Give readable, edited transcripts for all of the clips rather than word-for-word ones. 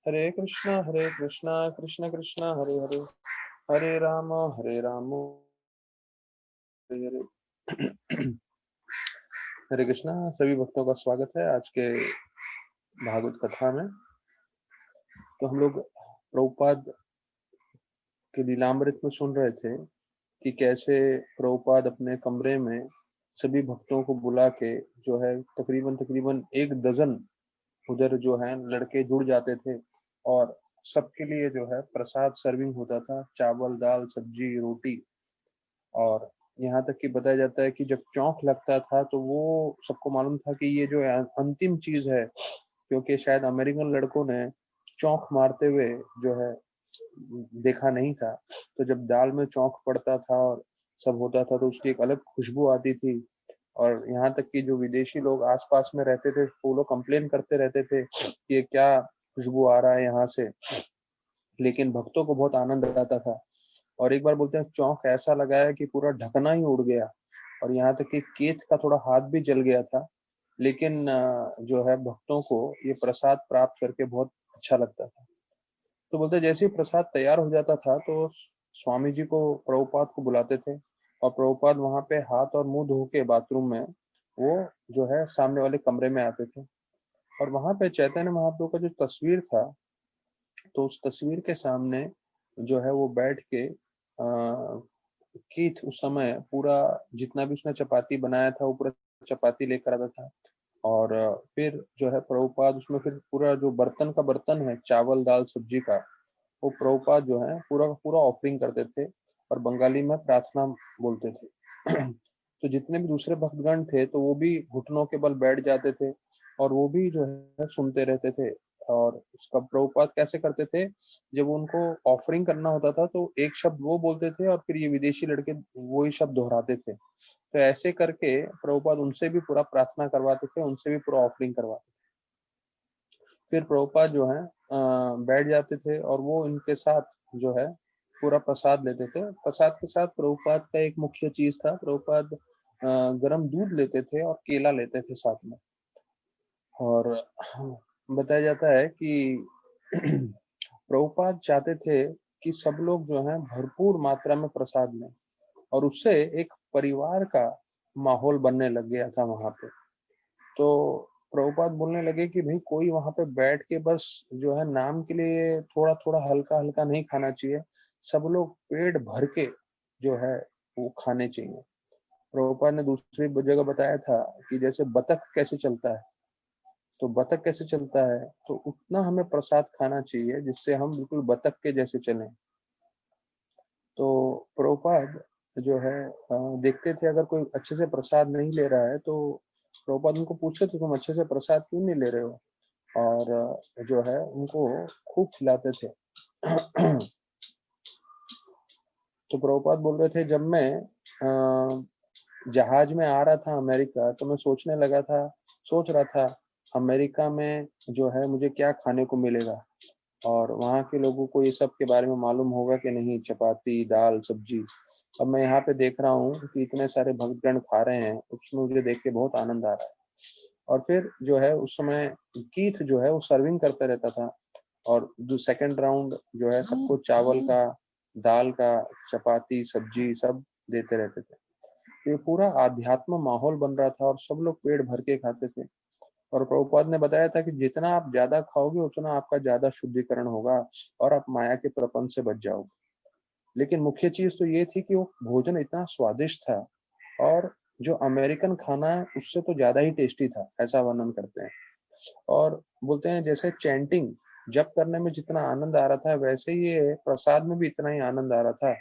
हरे कृष्णा कृष्ण कृष्ण हरे हरे, हरे राम हरे हरे। हरे कृष्णा। सभी भक्तों का स्वागत है आज के भागवत कथा में। तो हम लोग प्रभुपाद के लीलामृत में सुन रहे थे कि कैसे प्रभुपाद अपने कमरे में सभी भक्तों को बुला के जो है तकरीबन तकरीबन 1 डज़न उधर जो है लड़के जुड़ जाते थे और सबके लिए जो है प्रसाद सर्विंग होता था, चावल दाल सब्जी रोटी। और यहाँ तक कि बताया जाता है कि जब चौंक लगता था तो वो सबको मालूम था कि ये जो है अंतिम चीज है, क्योंकि शायद अमेरिकन लड़कों ने चौंक मारते हुए जो है देखा नहीं था। तो जब दाल में चौंक पड़ता था और सब होता था तो उसकी एक अलग खुशबू आती थी। और यहाँ तक कि जो विदेशी लोग आसपास में रहते थे वो लोग कंप्लेन करते रहते थे कि ये क्या खुशबू आ रहा है यहाँ से, लेकिन भक्तों को बहुत आनंद आता था। और एक बार बोलते हैं चौंक ऐसा लगाया कि पूरा ढकना ही उड़ गया और यहाँ तक कि केत का थोड़ा हाथ भी जल गया था। लेकिन जो है भक्तों को ये प्रसाद प्राप्त करके बहुत अच्छा लगता था। तो बोलते जैसे ही प्रसाद तैयार हो जाता था तो स्वामी जी को प्रभुपाद को बुलाते थे और प्रभुपाद वहां पे हाथ और मुंह धो के बाथरूम में वो जो है सामने वाले कमरे में आते थे। और वहां पे चैतन्य महाप्रभु का जो तस्वीर था तो उस तस्वीर के सामने जो है वो बैठ के कीथ उस समय पूरा जितना भी उसने चपाती बनाया था वो पूरा चपाती लेकर आता था। और फिर जो है प्रभुपाद उसमें फिर पूरा जो बर्तन का बर्तन है चावल दाल सब्जी का वो प्रभुपाद जो है पूरा का पूरा ऑफरिंग करते थे और बंगाली में प्रार्थना बोलते थे। तो जितने भी दूसरे भक्तगण थे तो वो भी घुटनों के बल बैठ जाते थे और वो भी जो है सुनते रहते थे। और उसका प्रभुपाद कैसे करते थे, जब उनको ऑफरिंग करना होता था तो एक शब्द वो बोलते थे और फिर ये विदेशी लड़के वही शब्द दोहराते थे। तो ऐसे करके प्रभुपाद उनसे भी पूरा प्रार्थना करवाते थे, उनसे भी पूरा ऑफरिंग करवाते थे। फिर प्रभुपाद जो है बैठ जाते थे और वो इनके साथ जो है पूरा प्रसाद लेते थे। प्रसाद के साथ प्रभुपाद का एक मुख्य चीज था, प्रभुपाद गरम दूध लेते थे और केला लेते थे साथ में। और बताया जाता है कि प्रभुपाद चाहते थे कि सब लोग जो हैं भरपूर मात्रा में प्रसाद लें और उससे एक परिवार का माहौल बनने लग गया था वहां पे। तो प्रभुपाद बोलने लगे कि भाई कोई वहां पे बैठ के बस जो है नाम के लिए थोड़ा थोड़ा हल्का हल्का नहीं खाना चाहिए, सब लोग पेट भर के जो है वो खाने चाहिए। प्रभुपाद ने दूसरी जगह बताया था कि जैसे बतख कैसे चलता है, तो बतख कैसे चलता है तो उतना हमें प्रसाद खाना चाहिए जिससे हम बिल्कुल बतख के जैसे चलें। तो प्रभुपाद जो है देखते थे अगर कोई अच्छे से प्रसाद नहीं ले रहा है तो प्रभुपाद उनको पूछते थे तुम अच्छे से प्रसाद क्यों नहीं ले रहे हो। और जो है उनको खूब खिलाते थे। तो प्रभुपाद बोल रहे थे जब मैं जहाज में आ रहा था अमेरिका तो मैं सोच रहा था अमेरिका में जो है मुझे क्या खाने को मिलेगा और वहाँ के लोगों को ये सब के बारे में मालूम होगा कि नहीं, चपाती दाल सब्जी। अब मैं यहाँ पे देख रहा हूँ कि इतने सारे भक्तगण खा रहे हैं, उसमें मुझे देख के बहुत आनंद आ रहा है। और फिर जो है उस समय कीथ जो है वो सर्विंग करता रहता था और जो सेकंड राउंड जो है सबको चावल का दाल का चपाती सब्जी सब देते रहते थे। तो ये पूरा आध्यात्म माहौल बन रहा था और सब लोग पेट भर के खाते थे। और प्रभुपाद ने बताया था कि जितना आप ज्यादा खाओगे उतना आपका ज्यादा शुद्धिकरण होगा और आप माया के प्रपंच से बच जाओगे। लेकिन मुख्य चीज तो ये थी कि वो भोजन इतना स्वादिष्ट था और जो अमेरिकन खाना है उससे तो ज्यादा ही टेस्टी था, ऐसा वर्णन करते हैं। और बोलते हैं जैसे चैंटिंग जप करने में जितना आनंद आ रहा था वैसे ही ये प्रसाद में भी इतना ही आनंद आ रहा था।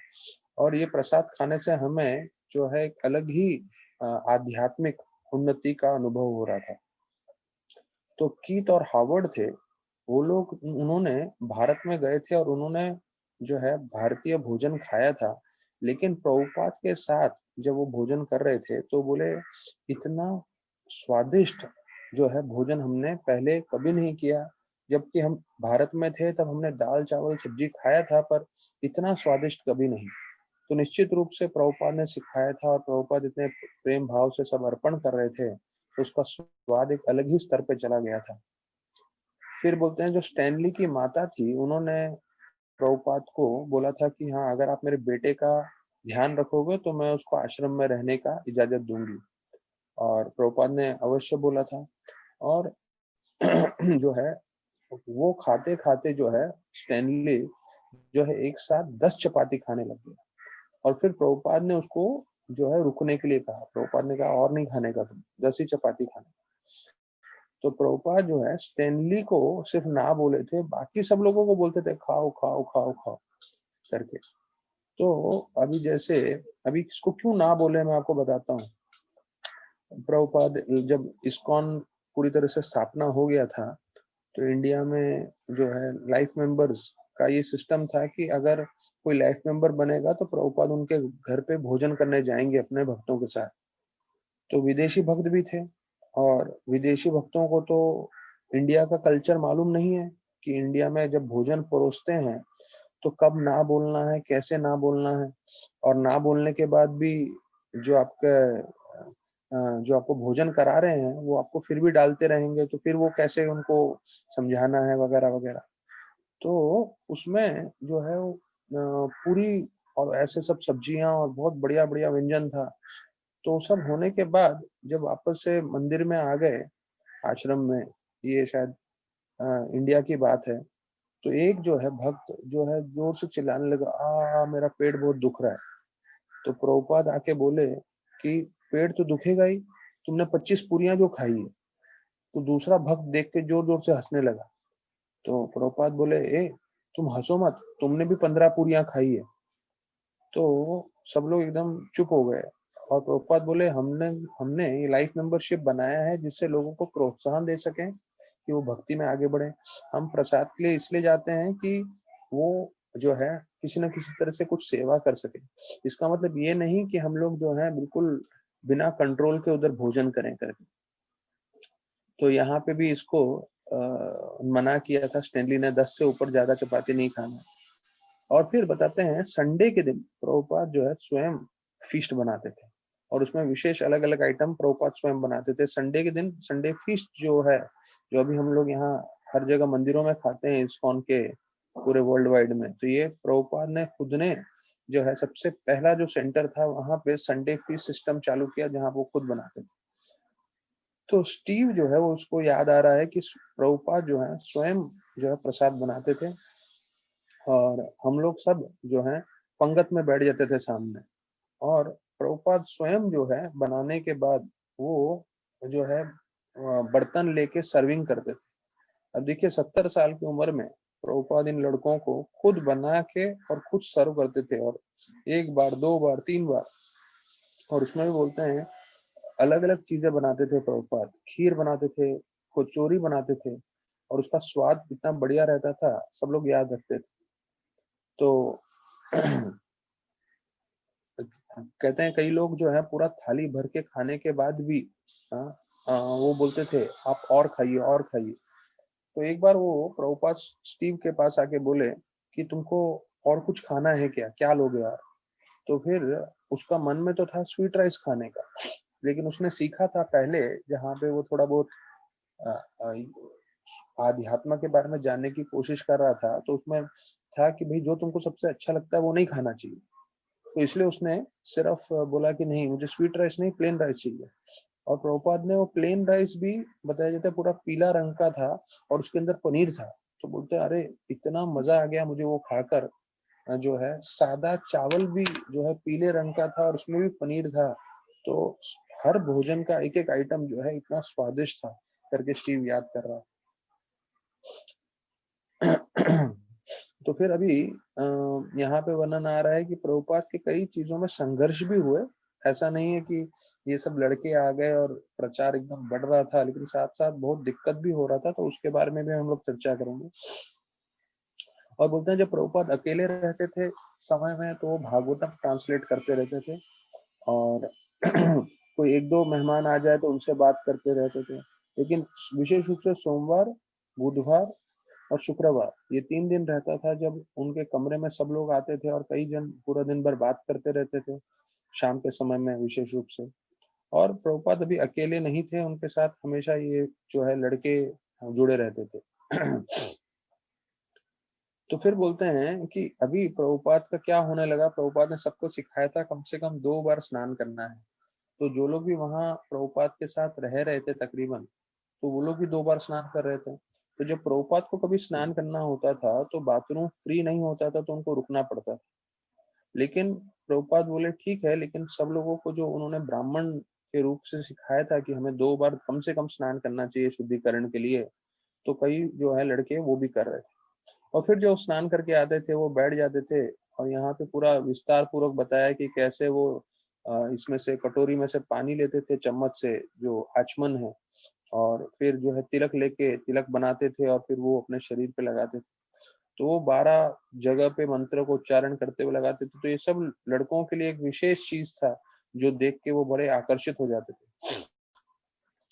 और ये प्रसाद खाने से हमें जो है एक अलग ही आध्यात्मिक उन्नति का अनुभव हो रहा था। तो कीथ और हावर्ड थे, वो लोग उन्होंने भारत में गए थे और उन्होंने जो है भारतीय भोजन खाया था। लेकिन प्रभुपाद के साथ जब वो भोजन कर रहे थे तो बोले इतना स्वादिष्ट जो है भोजन हमने पहले कभी नहीं किया। जबकि हम भारत में थे तब हमने दाल चावल सब्जी खाया था पर इतना स्वादिष्ट कभी नहीं। तो निश्चित रूप से प्रभुपाद ने सिखाया था और प्रभुपाद इतने प्रेम भाव से सब अर्पण कर रहे थे तो उसका स्वाद एक अलग ही स्तर पे चला गया था। फिर बोलते हैं जो स्टैनली की माता थी, उन्होंने प्रभुपाद को बोला था कि हाँ, अगर आप मेरे बेटे का ध्यान रखोगे तो मैं उसको आश्रम में रहने का इजाज़त दूँगी। और प्रभुपाद ने अवश्य बोला था। और जो है वो खाते-खाते जो है स्टैनली जो है एक साथ 10 चपाती खाने लग गया। और फिर प्रभुपाद ने उसको जो है रुकने के लिए कहा। प्रभुपाद ने कहा और नहीं खाने का तुम, 10 ही चपाती खाना। तो प्रभुपाद जो है स्टैनली को सिर्फ ना बोले थे, बाकी सब लोगों को बोलते थे खाओ, खाओ, खाओ, खाओ करके। तो अभी इसको क्यों ना बोले मैं आपको बताता हूँ। प्रभुपाद जब इस्कॉन पूरी तरह से स्थापना हो गया था, तो इंडिया में जो है लाइफ मेंबर्स का ये सिस्टम था कि अगर कोई लाइफ मेंबर बनेगा तो प्रभुपाद उनके घर पे भोजन करने जाएंगे अपने भक्तों के साथ। तो विदेशी भक्त भी थे, और विदेशी भक्तों को तो इंडिया का कल्चर मालूम नहीं है कि इंडिया में जब भोजन परोसते हैं तो कब ना बोलना है, कैसे ना बोलना है। और ना बोलने के बाद भी जो आपके जो आपको भोजन करा रहे हैं वो आपको फिर भी डालते रहेंगे, तो फिर वो कैसे उनको समझाना है वगैरह वगैरह। तो उसमें जो है वो पूरी और ऐसे सब सब्जियां और बहुत बढ़िया बढ़िया व्यंजन था। तो सब होने के बाद जब वापस से मंदिर में आ गए आश्रम में, ये शायद इंडिया की बात है, तो एक जो है भक्त जो है जोर से चिल्लाने लगा, मेरा पेट बहुत दुख रहा है। तो प्रभुपाद आके बोले कि पेट तो दुखेगा ही, तुमने 25 पूरियां जो खाई है। तो दूसरा भक्त देख के जोर जोर से हंसने लगा। तो प्रभुपाद बोले, ए तुम हंसो मत, तुमने भी 15 पूरियां खाई है। तो सब लोग एकदम चुप हो गए। और प्रभुपाद बोले, हमने हमने ये लाइफ मेंबरशिप बनाया है जिससे लोगों को प्रोत्साहन दे सकें कि वो भक्ति में आगे बढ़े। हम प्रसाद के लिए इसलिए जाते हैं कि वो जो है किसी न किसी तरह से कुछ सेवा कर सके। इसका मतलब ये नहीं कि हम लोग जो है बिल्कुल बिना कंट्रोल के उधर भोजन करें करके। तो यहाँ पे भी इसको मना किया था स्टैनली ने, 10 से ऊपर ज्यादा चपाती नहीं खाना। और फिर बताते हैं संडे के दिन प्रभुपाद जो है स्वयं फीस्ट बनाते थे, और उसमें विशेष अलग अलग आइटम प्रभुपाद स्वयं बनाते थे। संडे के दिन संडे फीस्ट जो है, जो अभी हम लोग यहाँ हर जगह मंदिरों में खाते हैं इस्कॉन के पूरे वर्ल्ड वाइड में, तो ये प्रभुपाद ने खुद ने जो है सबसे पहला जो सेंटर था वहां पे संडे फीस्ट सिस्टम चालू किया, जहाँ वो खुद बनाते थे। तो स्टीव जो है वो उसको याद आ रहा है कि प्रभुपाद जो है स्वयं जो है प्रसाद बनाते थे, और हम लोग सब जो है पंगत में बैठ जाते थे सामने। और प्रभुपाद स्वयं जो है बनाने के बाद वो जो है बर्तन लेके सर्विंग करते थे। अब देखिए 70 साल की उम्र में प्रभुपाद इन लड़कों को खुद बना के और खुद सर्व करते थे, और एक बार, दो बार, तीन बार। और उसमें भी बोलते हैं अलग अलग चीजें बनाते थे प्रभुपाद, खीर बनाते थे, कचौरी बनाते थे, और उसका स्वाद कितना बढ़िया रहता था सब लोग याद रखते थे। तो कहते हैं कई लोग जो है पूरा थाली भर के खाने के बाद भी हाँ, वो बोलते थे आप और खाइए और खाइए। तो एक बार वो प्रभुपाद स्टीव के पास आके बोले कि तुमको और कुछ खाना है क्या, क्या लोगे यार। तो फिर उसका मन में तो था स्वीट राइस खाने का, लेकिन उसने सीखा था पहले जहाँ पे वो थोड़ा बहुत अ, अ, आध्यात्म के बारे में जानने की कोशिश कर रहा था, तो उसमें था कि भाई जो तुमको सबसे अच्छा लगता है वो नहीं खाना चाहिए। तो इसलिए उसने सिर्फ बोला कि नहीं, मुझे स्वीट राइस नहीं, प्लेन राइस चाहिए। और प्रभुपाद ने वो प्लेन राइस भी बताया जाता है पूरा पीला रंग का था, और उसके अंदर पनीर था। तो बोलते हैं अरे इतना मजा आ गया मुझे वो खाकर। जो है सादा चावल भी जो है पीले रंग का था और उसमें भी पनीर था। तो हर भोजन का एक एक आइटम जो है इतना स्वादिष्ट था करके स्टीव याद कर रहा। तो फिर अभी यहाँ पे वर्णन आ रहा है कि प्रभुपाद के कई चीजों में संघर्ष भी हुए। ऐसा नहीं है कि ये सब लड़के आ गए और प्रचार एकदम बढ़ रहा था, लेकिन साथ साथ बहुत दिक्कत भी हो रहा था, तो उसके बारे में भी हम लोग चर्चा करेंगे। और बोलते हैं जब प्रभुपाद अकेले रहते थे समय में, तो वो भागवतम ट्रांसलेट करते रहते थे। और कोई एक दो मेहमान आ जाए तो उनसे बात करते रहते थे। लेकिन विशेष रूप से सोमवार, बुधवार और शुक्रवार, ये 3 दिन रहता था जब उनके कमरे में सब लोग आते थे, और कई जन पूरा दिन भर बात करते रहते थे शाम के समय में विशेष रूप से। और प्रभुपाद अभी अकेले नहीं थे, उनके साथ हमेशा ये जो है लड़के जुड़े रहते थे। तो फिर बोलते हैं कि अभी प्रभुपाद का क्या होने लगा, प्रभुपाद ने सबको सिखाया था कम से कम 2 बार स्नान करना है। तो जो लोग भी वहाँ प्रभुपाद के साथ रह रहे थे तकरीबन, तो वो लोग भी 2 बार स्नान कर रहे थे। तो जब प्रभुपाद को कभी स्नान करना होता था, तो बाथरूम फ्री नहीं होता था, तो उनको रुकना पड़ता था। लेकिन प्रभुपाद बोले ठीक है, लेकिन सब लोगों को जो उन्होंने ब्राह्मण के रूप से सिखाया था कि हमें 2 बार कम से कम स्नान करना चाहिए शुद्धिकरण के लिए, तो कई जो है लड़के वो भी कर रहे थे। और फिर जो स्नान करके आते थे वो बैठ जाते थे, और यहाँ पे पूरा विस्तार पूर्वक बताया कि कैसे वो इसमें से कटोरी में से पानी लेते थे चम्मच से, जो आचमन है, और फिर जो है तिलक लेके तिलक बनाते थे और फिर वो अपने शरीर पे लगाते थे। तो वो 12 जगह पे मंत्र को उच्चारण करते हुए लगाते थे। तो ये सब लड़कों के लिए एक विशेष चीज था, जो देख के वो बड़े आकर्षित हो जाते थे।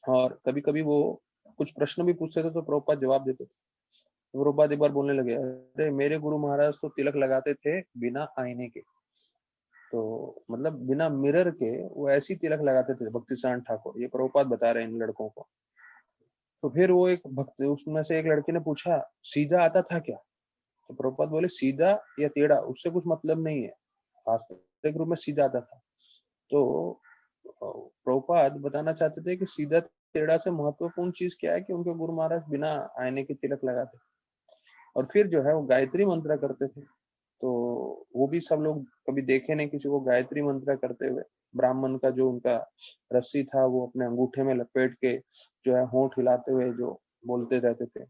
और कभी-कभी वो कुछ प्रश्न भी पूछते थे तो प्रभुपाद जवाब देते थे। तो प्रभुपाद एक बार बोलने लगे, अरे मेरे गुरु महाराज तो तिलक लगाते थे बिना आईने के। तो मतलब बिना मिरर के वो ऐसी तिलक लगाते थे भक्ति साहन ठाकुर, ये प्रभुपाद बता रहे हैं इन लड़कों को। तो फिर वो एक भक्त, उसमें से एक लड़के ने पूछा, सीधा आता था क्या? तो प्रभुपाद बोले, सीधा या टेढ़ा उससे कुछ मतलब नहीं है, वास्तविक रूप में सीधा आता था। तो प्रभुपाद बताना चाहते थे कि सीधा टेढ़ा से महत्वपूर्ण चीज क्या है कि उनके गुरु महाराज बिना आईने के तिलक लगाते। और फिर जो है वो गायत्री मंत्र करते थे। तो वो भी सब लोग कभी देखे नहीं किसी को गायत्री मंत्र करते हुए। ब्राह्मण का जो उनका रस्सी था वो अपने अंगूठे में लपेट के जो है होंठ हिलाते हुए जो बोलते रहते थे।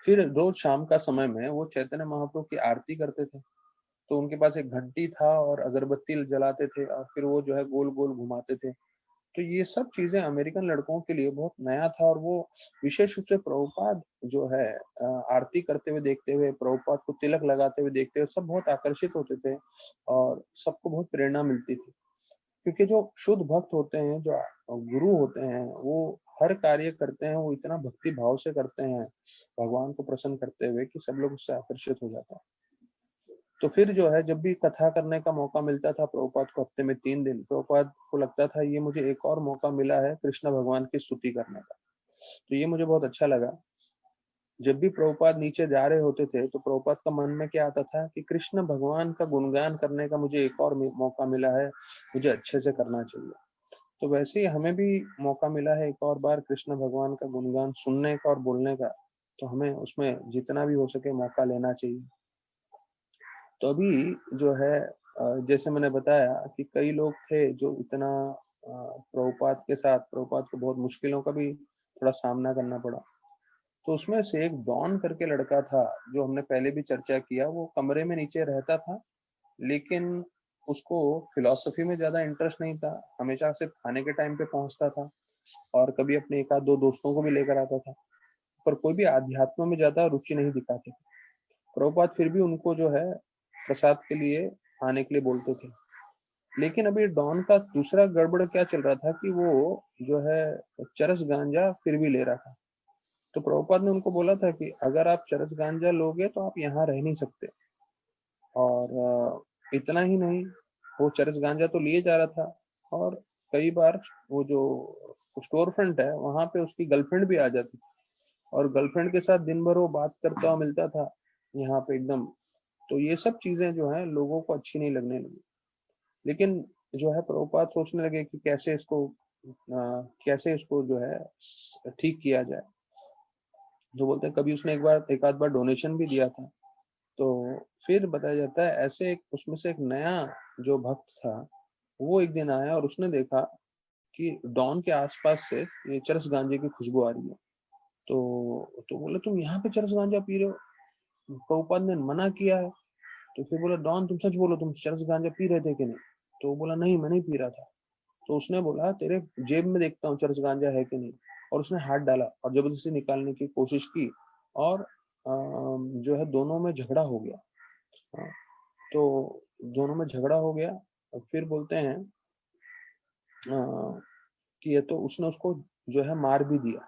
फिर रोज शाम का समय में वो चैतन्य महाप्रभु की आरती करते थे। तो उनके पास एक घंटी था और अगरबत्ती जलाते थे और फिर वो जो है गोल गोल घुमाते थे। तो ये सब चीजें अमेरिकन लड़कों के लिए बहुत नया था, और वो विशेष रूप से प्रभुपाद जो है आरती करते हुए देखते हुए, प्रभुपाद को तिलक लगाते हुए देखते हुए सब बहुत आकर्षित होते थे, और सबको बहुत प्रेरणा मिलती थी। क्योंकि जो शुद्ध भक्त होते हैं, जो गुरु होते हैं, वो हर कार्य करते हैं वो इतना भक्ति भाव से करते हैं भगवान को प्रसन्न करते हुए कि सब लोग उससे आकर्षित हो जाते हैं। तो फिर जो है जब भी कथा करने का मौका मिलता था प्रभुपाद को, हफ्ते में 3 दिन, प्रभुपाद को लगता था ये मुझे एक और मौका मिला है कृष्ण भगवान की स्तुति करने का। तो ये मुझे बहुत अच्छा लगा। जब भी प्रभुपाद नीचे जा रहे होते थे तो प्रभुपाद का मन में क्या आता था कि कृष्ण भगवान का गुणगान करने का मुझे एक और मौका मिला है, मुझे अच्छे से करना चाहिए। तो वैसे ही हमें भी मौका मिला है एक और बार कृष्ण भगवान का गुणगान सुनने का और बोलने का, तो हमें उसमें जितना भी हो सके मौका लेना चाहिए। तो अभी जो है जैसे मैंने बताया कि कई लोग थे जो इतना प्रभुपाद के साथ, प्रभुपाद को बहुत मुश्किलों का भी थोड़ा सामना करना पड़ा। तो उसमें से एक डॉन करके लड़का था, जो हमने पहले भी चर्चा किया। वो कमरे में नीचे रहता था, लेकिन उसको फिलॉसफी में ज्यादा इंटरेस्ट नहीं था, हमेशा सिर्फ खाने के टाइम पे पहुंचता था, और कभी अपने एक आध दो दोस्तों को भी लेकर आता था, पर कोई भी आध्यात्म में ज्यादा रुचि नहीं दिखाते थे। प्रभुपाद फिर भी उनको जो है प्रसाद के लिए आने के लिए बोलते थे। लेकिन अभी डॉन का दूसरा गड़बड़ क्या चल रहा था कि वो जो है चरस गांजा फिर भी ले रहा था। तो प्रभुपाद ने उनको बोला था कि अगर आप चरस गांजा लोगे तो आप यहाँ रह नहीं सकते। और इतना ही नहीं, वो चरस गांजा तो लिए जा रहा था, और कई बार वो जो स्टोर फ्रंट है वहां पे उसकी गर्लफ्रेंड भी आ जाती थी, और गर्लफ्रेंड के साथ दिन भर वो बात करता हुआ मिलता था यहाँ पे एकदम। तो ये सब चीजें जो है लोगों को अच्छी नहीं लगने लगी। लेकिन जो है प्रभुपाद सोचने लगे कि कैसे इसको जो है ठीक किया जाए। जो बोलते हैं कभी उसने एक आध बार डोनेशन भी दिया था। तो फिर बताया जाता है ऐसे एक उसमें से एक नया जो भक्त था, वो एक दिन आया और उसने देखा कि डॉन के आसपास से ये चरस गांजे की खुशबू आ रही है। तो बोले, तुम यहाँ पे चरस गांजा पी रहे हो? प्रभुपाद ने मना किया है। तो फिर बोला, डॉन तुम सच बोलो, तुम चरस गांजा पी रहे थे कि नहीं? तो वो बोला, नहीं मैं नहीं पी रहा था। तो उसने बोला, तेरे जेब में देखता हूँ चरस गांजा है कि नहीं। और उसने हाथ डाला और जबरदस्ती निकालने की कोशिश की, और जो है दोनों में झगड़ा हो गया। हाँ, तो दोनों में झगड़ा हो गया। और फिर बोलते हैं कि ये तो उसने उसको जो है मार भी दिया।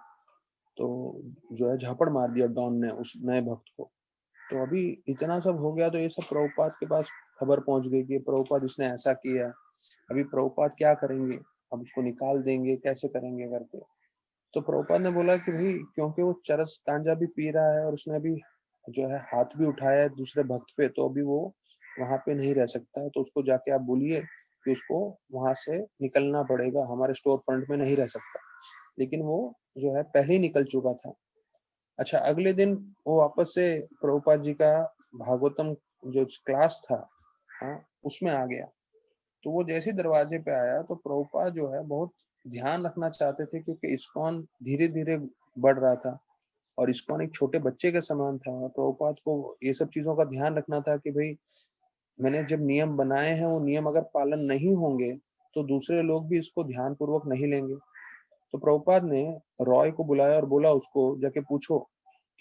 तो जो है झापड़ मार दिया डॉन ने उस नए भक्त को। तो अभी इतना सब हो गया तो ये सब प्रभुपाद के पास खबर पहुंच गई कि प्रभुपाद इसने ऐसा किया। अभी प्रभुपाद क्या करेंगे, अब उसको निकाल देंगे, कैसे करेंगे करके। तो प्रभुपाद ने बोला कि भाई क्योंकि वो चरस गांजा भी पी रहा है और उसने अभी जो है हाथ भी उठाया है दूसरे भक्त पे, तो अभी वो वहां पे नहीं रह सकता है, तो उसको जाके आप बोलिए कि उसको वहां से निकलना पड़ेगा, हमारे स्टोर फ्रंट में नहीं रह सकता। लेकिन वो जो है पहले ही निकल चुका था। अच्छा, अगले दिन वो वापस से प्रभुपाद जी का भागवतम जो क्लास था, हाँ, उसमें आ गया। तो वो जैसे ही दरवाजे पे आया तो प्रभुपाद जो है बहुत ध्यान रखना चाहते थे, क्योंकि इस्कॉन धीरे धीरे बढ़ रहा था और इस्कॉन एक छोटे बच्चे के समान था। और प्रभुपाद को ये सब चीजों का ध्यान रखना था कि भाई मैंने जब नियम बनाए हैं वो नियम अगर पालन नहीं होंगे तो दूसरे लोग भी इसको ध्यान पूर्वक नहीं लेंगे। तो प्रभुपाद ने रॉय को बुलाया और बोला उसको जाके पूछो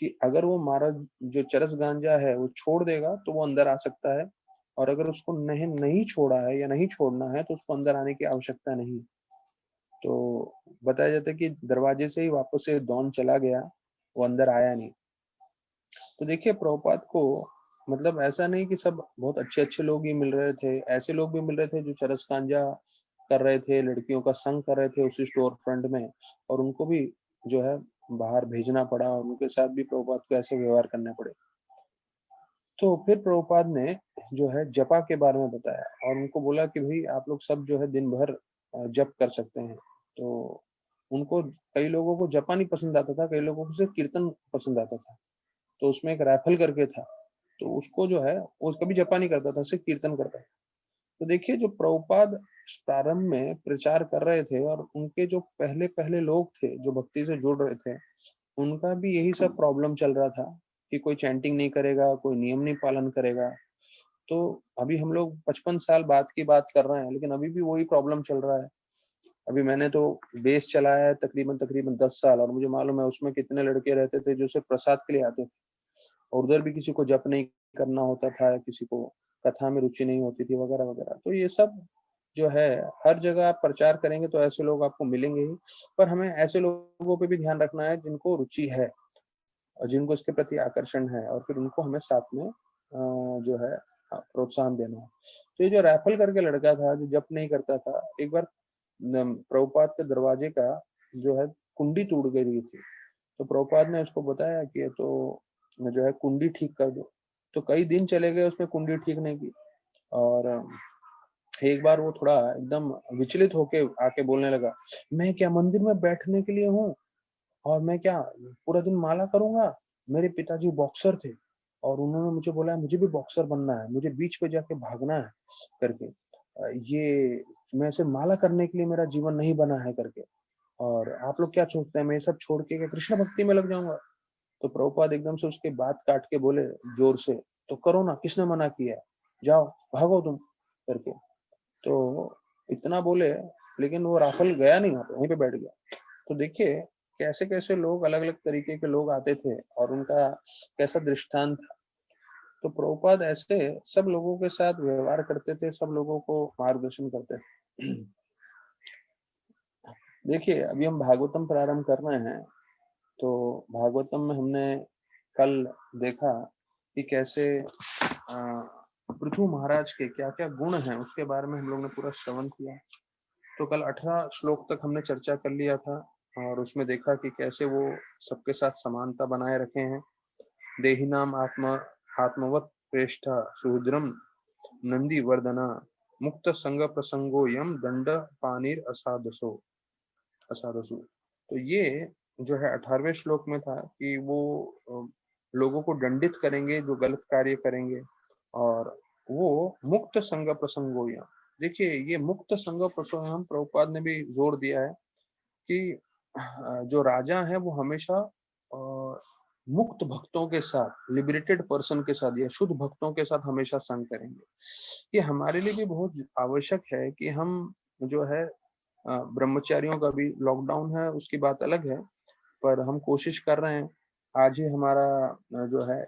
कि अगर वो हमारा जो चरस गांजा है वो छोड़ देगा तो वो अंदर आ सकता है, और अगर उसको नहीं नहीं छोड़ा है या नहीं छोड़ना है तो उसको अंदर आने की आवश्यकता नहीं। तो बताया जाता है कि दरवाजे से ही वापस से डॉन चला गया, वो अंदर आया नहीं। तो देखिए प्रभुपाद को मतलब ऐसा नहीं कि सब बहुत अच्छे अच्छे लोग ही मिल रहे थे, ऐसे लोग भी मिल रहे थे जो चरस गांजा कर रहे थे, लड़कियों का संग कर रहे थे उसी स्टोर फ्रंट में, और उनको भी जो है बाहर भेजना पड़ा और उनके साथ भी प्रभुपाद को ऐसे व्यवहार करने पड़े। तो फिर प्रभुपाद ने जो है जपा के बारे में बताया और उनको बोला कि भाई आप लोग सब जो है दिन भर जप कर सकते हैं। तो उनको कई लोगों को जपा नहीं पसंद आता था, कई लोगों को सिर्फ कीर्तन पसंद आता था। तो उसमें एक राइफल करके था, तो उसको जो है वो कभी जपा नहीं करता था, सिर्फ कीर्तन करता था। तो देखिए जो प्रभुपाद प्रारंभ में प्रचार कर रहे थे और उनके जो पहले पहले लोग थे जो भक्ति से जुड़ रहे थे, उनका भी यही सब प्रॉब्लम चल रहा था कि कोई चैंटिंग नहीं करेगा, कोई नियम नहीं पालन करेगा। तो अभी हम लोग 55 साल बाद की बात कर रहे हैं, लेकिन अभी भी वही प्रॉब्लम चल रहा है। अभी मैंने तो बेस चलाया है तकरीबन तकरीबन 10 साल, और मुझे मालूम है उसमें कितने लड़के रहते थे जो सिर्फ प्रसाद के लिए आते थे, और उधर भी किसी को जप नहीं करना होता था, किसी को कथा में रुचि नहीं होती थी वगैरह वगैरह। तो ये सब जो है हर जगह आप प्रचार करेंगे तो ऐसे लोग आपको मिलेंगे ही, पर हमें ऐसे लोगों पे भी ध्यान रखना है जिनको रुचि है और जिनको इसके प्रति आकर्षण है, और फिर उनको हमें साथ में जो है प्रोत्साहन देना है। तो ये जो रैफल करके लड़का था जो जप नहीं करता था, एक बार प्रभुपाद के दरवाजे का जो है कुंडी टूट गई थी। तो प्रभुपाद ने उसको बताया कि ये तो जो है कुंडी ठीक कर दो। तो कई दिन चले गए उसने कुंडी ठीक नहीं की, और एक बार वो थोड़ा एकदम विचलित होके आके बोलने लगा, मैं क्या मंदिर में बैठने के लिए हूँ, और मैं क्या पूरा दिन माला करूंगा? मेरे पिताजी बॉक्सर थे और उन्होंने मुझे बोला है मुझे भी बॉक्सर बनना है, मुझे बीच पे जाके भागना है करके। ये मैं सिर्फ माला करने के लिए मेरा जीवन नहीं बना है करके, और आप लोग क्या सोचते हैं मैं ये सब छोड़ के क्या कृष्ण भक्ति में लग जाऊंगा? तो प्रभुपाद एकदम से उसके बात काट के बोले जोर से, तो करो ना, किसने मना किया है? जाओ, भागो तुम करके। तो इतना बोले, लेकिन वो राहुल गया नहीं, वहां पे वहीं पे बैठ गया। तो देखिए कैसे कैसे लोग अलग अलग तरीके के लोग आते थे और उनका कैसा दृष्टांत था। तो प्रभुपाद ऐसे सब लोगों के साथ व्यवहार करते थे, सब लोगों को मार्गदर्शन करते थे। देखिए अभी हम भागवतम प्रारंभ कर रहे हैं, तो भागवतम में हमने कल देखा कि कैसे पृथु महाराज के क्या क्या गुण हैं उसके बारे में हम लोग ने पूरा श्रवण किया। तो कल 18 श्लोक तक हमने चर्चा कर लिया था, और उसमें देखा कि कैसे वो सबके साथ समानता बनाए रखे हैं। देहिनाम आत्मा आत्मवत श्रेष्ठा सुहृद्रम नंदी वर्धना मुक्त संग प्रसंगो यम दंड पानीर असादसो असादसु। तो ये जो है 18वें श्लोक में था कि वो लोगों को दंडित करेंगे जो गलत कार्य करेंगे, और वो मुक्त संग प्रसंगोयम। देखिए ये मुक्त संग प्रसंगोयम प्रभुपाद ने भी जोर दिया है कि जो राजा है वो हमेशा मुक्त भक्तों के साथ, लिबरेटेड पर्सन के साथ या शुद्ध भक्तों के साथ हमेशा संग करेंगे। ये हमारे लिए भी बहुत आवश्यक है कि हम जो है ब्रह्मचारियों का भी लॉकडाउन है उसकी बात अलग है, पर हम कोशिश कर रहे हैं। आज ही हमारा जो है